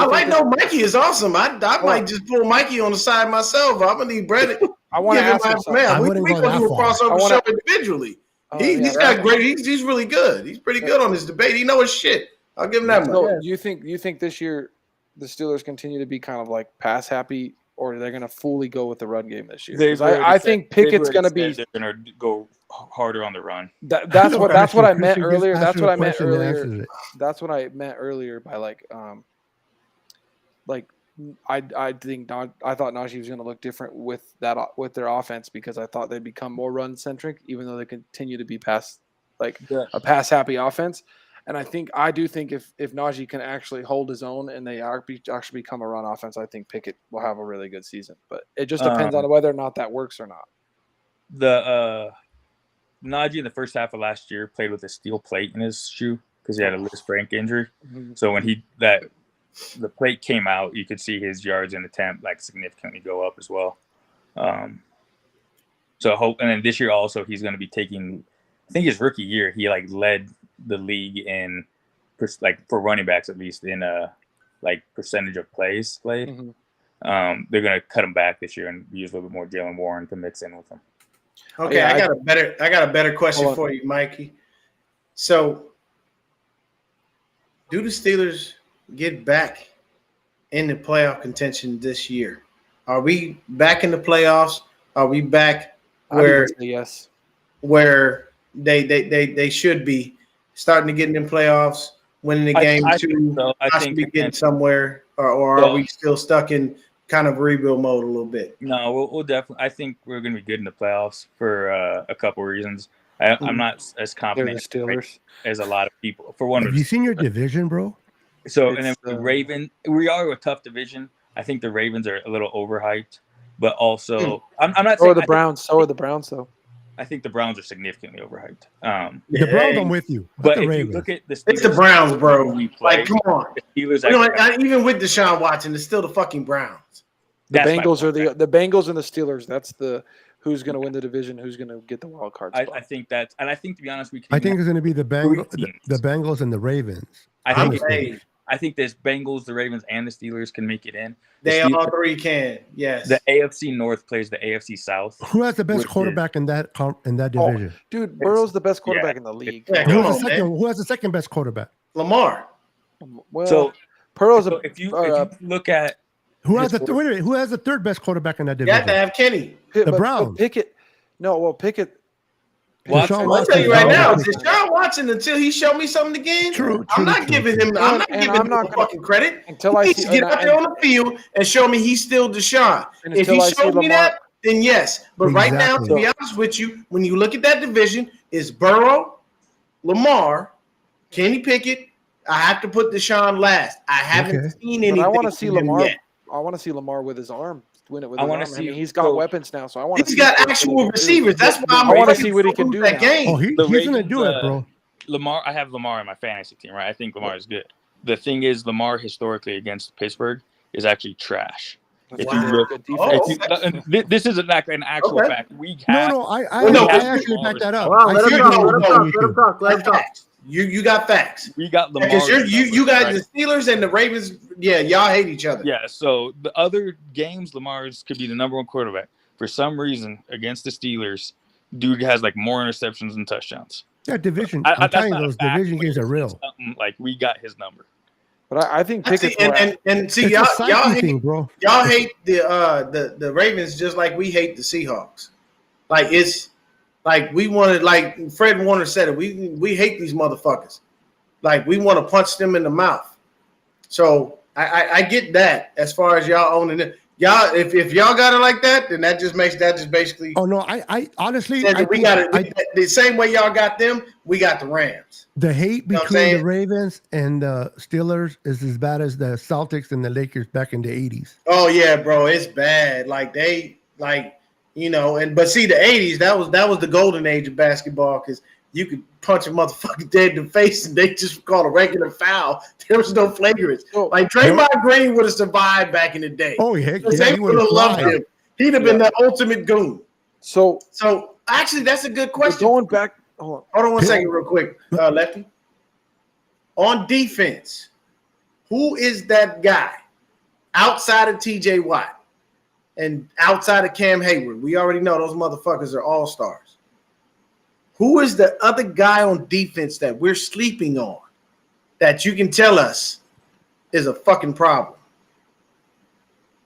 Mikey is awesome. I might just pull Mikey on the side myself. I'm gonna need Brett. I want to ask him. We gonna do a crossover show individually. He's got great. He's really good. He's pretty good on his debate. He knows his shit. I'll give him that much. Do you think this year the Steelers continue to be kind of like pass happy, or they're going to fully go with the run game this year? I think Pickett's going to be. They're going to go harder on the run. That's what I meant earlier. That's what I meant earlier. That's what I meant earlier by like I thought Najee was going to look different with their offense because I thought they'd become more run centric, even though they continue to be a pass happy offense. And I do think if Najee can actually hold his own and they actually become a run offense, I think Pickett will have a really good season. But it just depends on whether or not that works or not. The Najee in the first half of last year played with a steel plate in his shoe because he had a Liz Frank injury. Mm-hmm. So when the plate came out, you could see his yards in attempt like significantly go up as well. And then this year also he's going to be taking, I think his rookie year he like led the league in like for running backs at least in like percentage of plays played. Mm-hmm. They're going to cut him back this year and use a little bit more Jaylen Warren to mix in with him. Okay, Yeah, I got a better question for you, Mikey. So, do the Steelers get back in the playoff contention this year? Are we back in the playoffs? Are we back where yes, where they should be starting to get in the playoffs, winning the game too? So. I possibly think getting somewhere, or are we still stuck in kind of rebuild mode a little bit? No, we'll definitely. I think we're going to be good in the playoffs for a couple of reasons. I'm not as confident as a lot of people. For one, have you seen your division, bro? So and then the Ravens, we are a tough division. I think the Ravens are a little overhyped, but also I'm not. So are the Browns. So are the Browns, though. I think the Browns are significantly overhyped. The Browns, I'm with you. But if you look at the Steelers, it's the Browns, bro. Like, come on. The Steelers, even with Deshaun Watson, it's still the fucking Browns. The Bengals are the Bengals and the Steelers. That's the who's going to win the division, who's going to get the wild card spot. I think that's, and I think to be honest, I think it's going to be the Bengals and the Ravens. I think there's Bengals, the Ravens, and the Steelers can make it in. They all three can. Yes. The AFC North plays the AFC South. Who has the best quarterback in that division? Dude, Burrow's the best quarterback in the league. Yeah, who has the second best quarterback? Lamar. Well, so Burrow's if you look at who has the third best quarterback in that division? You have to have Kenny. The Browns. Pickett. Pickett. I'll tell you right now, Deshaun Watson, until he showed me something again, I'm not giving him fucking credit. Until he needs to get out there on the field and show me he's still Deshaun. If he showed me that, then yes. But right now, to be honest with you, when you look at that division, it's Burrow, Lamar, Kenny Pickett. I have to put Deshaun last. I haven't seen anything. I want to see Lamar. Yet. I want to see Lamar with his arm. Win it with I his want arm. to see. He's got weapons now, so I want to. He's got actual receivers. That's why I want to see what he can do. That game. Oh, he's going to do it, bro. Lamar. I have Lamar in my fantasy team, right? I think Lamar is good. The thing is, Lamar historically against Pittsburgh is actually trash. If you look, this is an actual fact. I actually back that up. Well, let him talk. You got facts. We got Lamar. Because you got the Steelers and the Ravens. Yeah, y'all hate each other. Yeah. So the other games, Lamar's could be the number one quarterback. For some reason, against the Steelers, dude has like more interceptions than touchdowns. That division. I'm telling you, those division games are real. Like we got his number. But I think Pickett's and see y'all hate the Ravens just like we hate the Seahawks. Like it's. Like we wanted, like Fred Warner said it, we hate these motherfuckers. Like we want to punch them in the mouth. So I get that as far as y'all owning it. Y'all, if y'all got it like that, then that just basically. Oh no, I honestly, we got it the same way y'all got them. We got the Rams. The hate between the Ravens and the Steelers is as bad as the Celtics and the Lakers back in the 80s. Oh yeah, bro, it's bad. Like but see the 80s, that was the golden age of basketball because you could punch a motherfucker dead in the face and they just call a regular foul. There was no flagrants. Like Draymond Green would have survived back in the day. Oh yeah, they would have loved him. He'd have been the ultimate goon. So actually, that's a good question. Going back, hold on one second, real quick, Lefty. On defense, who is that guy outside of T.J. Watt? And outside of Cam Hayward, we already know those motherfuckers are all-stars. Who is the other guy on defense that we're sleeping on that you can tell us is a fucking problem?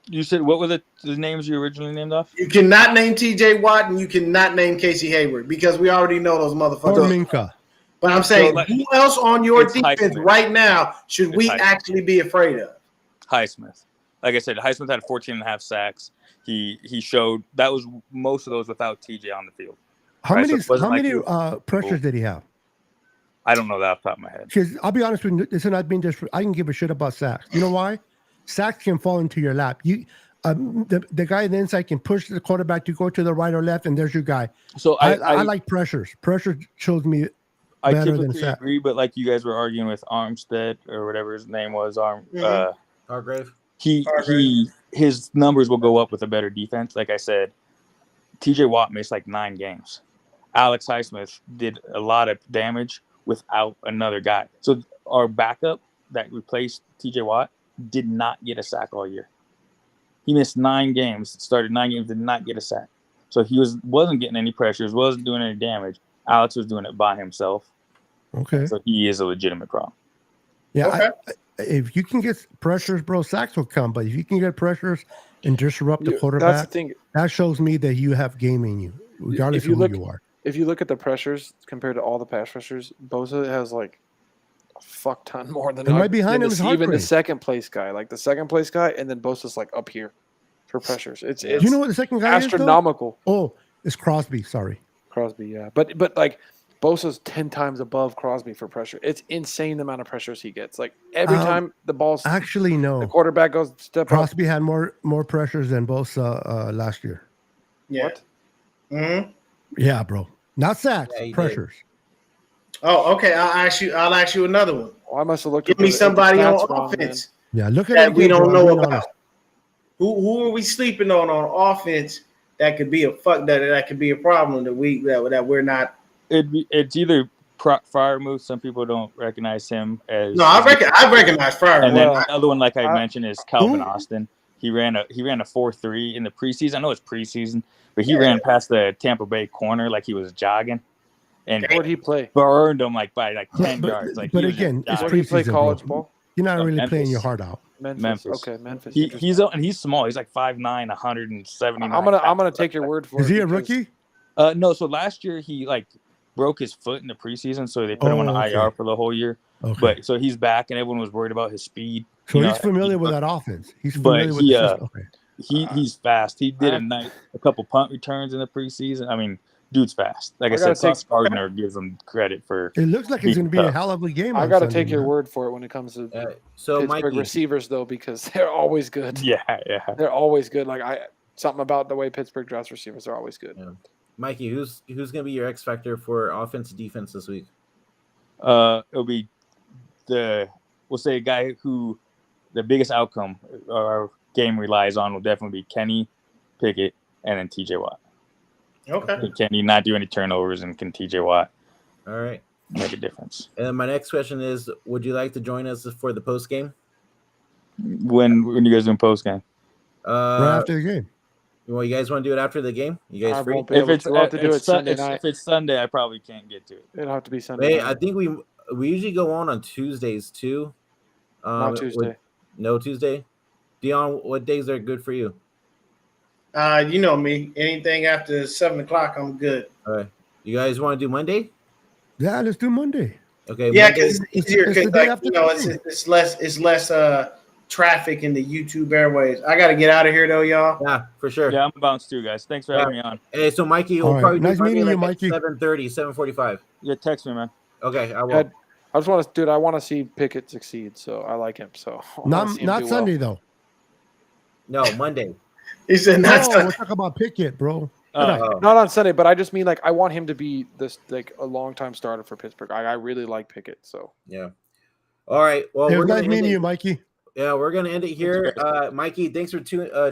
You said what were the names you originally named off? You cannot name T.J. Watt and you cannot name Casey Hayward because we already know those motherfuckers. Minka. But I'm saying, who else on your defense right now should we actually be afraid of? Highsmith. Like I said, Highsmith had 14.5 sacks. He showed that was most of those without TJ on the field. How many pressures did he have? I don't know that off the top of my head. Because I'll be honest with you, this is not being just. I can give a shit about sacks. You know why? Sacks can fall into your lap. The guy on the inside can push the quarterback to go to the right or left, and there's your guy. So I like pressures. Pressure shows me I better than typically sack. agree, but like you guys were arguing with Armstead or whatever his name was, Hargrave. His numbers will go up with a better defense. Like I said, TJ Watt missed like 9 games. Alex Highsmith did a lot of damage without another guy. So our backup that replaced TJ Watt did not get a sack all year. He missed 9 games, started 9 games, did not get a sack. So he wasn't getting any pressures, wasn't doing any damage. Alex was doing it by himself. Okay. So he is a legitimate problem. Yeah. Okay. If you can get pressures, bro, sacks will come. But if you can get pressures and disrupt the That's quarterback, the thing. that shows me that you have game in you, regardless of who you are. If you look at the pressures compared to all the pass rushers, Bosa has like a fuck ton more than And right behind him is even the Hargrave. second place guy. Like the second place guy, and then Bosa's like up here for pressures. It's You know what the second guy astronomical. is? Oh, it's Crosby. Sorry. Crosby, yeah. But like Bosa's 10 times above Crosby for pressure. It's insane the amount of pressures he gets. Like every time the ball's Actually, the no. quarterback goes step up. Crosby had more pressures than Bosa last year. Yeah. What? Mm-hmm. Yeah, bro. Not sacks, Yeah, he did. pressures. Oh, okay. I'll ask you another one. Oh, I must have looked Give at me the somebody on stats wrong, offense Yeah, look at that it we again, don't bro. know Being about. honest. Who are we sleeping on offense that could be a that could be a problem that we're not. It's either Fryermuth. Some people don't recognize him as. No, I recognize Fryer. And then Well, another one, like I mentioned, is Calvin Who? Austin. He ran a 4.3 in the preseason. I know it's preseason, but he ran past the Tampa Bay corner like he was jogging, and Where'd he play? burned him like by like 10 But- yards. Like but he was again, just it's dying. Where'd he play preseason, college bro. ball? You're not really Memphis. playing your heart out. Memphis. Okay, Memphis. He's small. He's like 5'9", 179. I'm gonna take your word for it. Is he a because- rookie? No, so last year he like broke his foot in the preseason, so they put him on Oh, IR okay. for the whole year. Okay. But so he's back, and everyone was worried about his speed. So You he's know, familiar with that offense. He's but familiar with he, the system. Okay. He's fast. He did a couple punt returns in the preseason. I mean, dude's fast. Like I said, Sauce Gardner gives him credit for. It looks like it's going to be a tough. hell of a game. I on got to Sunday, take your man. word for it when it comes to So Pittsburgh Mikey, receivers, though, because they're always good. Yeah. They're always good. Like something about the way Pittsburgh drafts receivers are always good. Yeah. Mikey, who's gonna be your X factor for offense and defense this week? It'll be we'll say a guy who the biggest outcome our game relies on will definitely be Kenny Pickett and then TJ Watt. Okay. Can Kenny not do any turnovers, and can TJ Watt All right. make a difference? And then my next question is: would you like to join us for the post game? When you guys doing post game? Right after the game. Well, you guys want to do it after the game? You guys I free? won't be able to. We'll have to do it Sunday night. If it's Sunday, I probably can't get to it. It'll have to be Sunday Hey, night. I think we usually go on Tuesdays too. Not Tuesday. No Tuesday. Deon, what days are good for you? You know me. Anything after 7:00, I'm good. All right. You guys want to do Monday? Yeah, let's do Monday. Okay. Yeah, Monday- because it's easier. it's the Because day like, after you know, the game. it's less traffic in the YouTube airways. I got to get out of here though, y'all. yeah, for sure. Yeah, I'm bounced too, guys. Thanks for having me on. Hey, so Mikey, we'll All right. probably do Nice Monday meeting you, like Mikey. 7:30, 7:45. Yeah, text me, man. Okay, I will. Ed, I just want to, dude. I want to see Pickett succeed. So I like him. So I wanna see him Not do Sunday though. No, Monday. He said No, not. we're talking about Pickett, bro. Oh, well. Not on Sunday, but I just mean like I want him to be this like a long-time starter for Pittsburgh. I really like Pickett. So yeah. All right. Well, It we're was gonna nice end meeting it. you, Mikey. Yeah, we're gonna end it here. Mikey, thanks for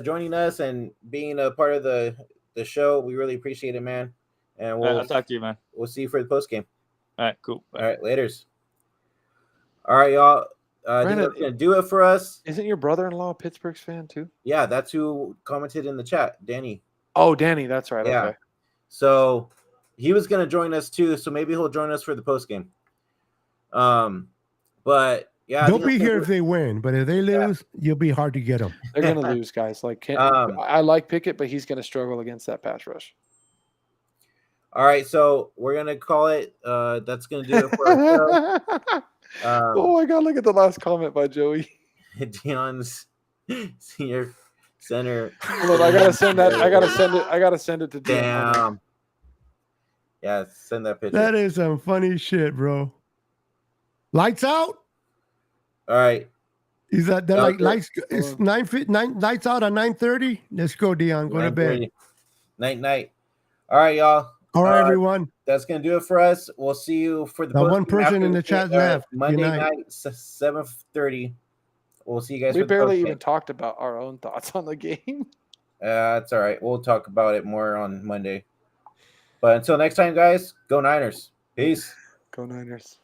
joining us and being a part of the show. We really appreciate it, man. And I'll talk to you, man. we'll see you for the post game. All right, cool. Bye. All right, laters. All right, y'all. I think Brandon, that's gonna do it for us. isn't your brother-in-law a Pittsburgh fan too? Yeah, that's who commented in the chat, Danny. Oh, Danny, that's right. Yeah. Okay. So he was gonna join us too. So maybe he'll join us for the post game. But yeah, I They'll think be that's here gonna if they win, but if they lose, you'll be hard to get them. They're gonna lose, guys. Like I like Pickett, but he's gonna struggle against that pass rush. All right, so we're gonna call it. That's gonna do it for our show. Oh my god, look at the last comment by Joey. Deon's senior center. Hold on, I gotta send that. I gotta send it to Deon. Damn. Yeah, send that picture. That is some funny shit, bro. Lights out. All right. Is that they're like Okay. lights? It's 9 lights out at 9:30. Let's go, Deon. Go to bed. 9:30. Night. All right, y'all. All right, everyone. That's gonna do it for us. We'll see you for the That one post-game person after in the chat left. Good Monday night. night, 7:30. We'll see you guys. We for the barely post-game. even talked about our own thoughts on the game. That's all right. We'll talk about it more on Monday. But until next time, guys, go Niners. Peace. Go Niners.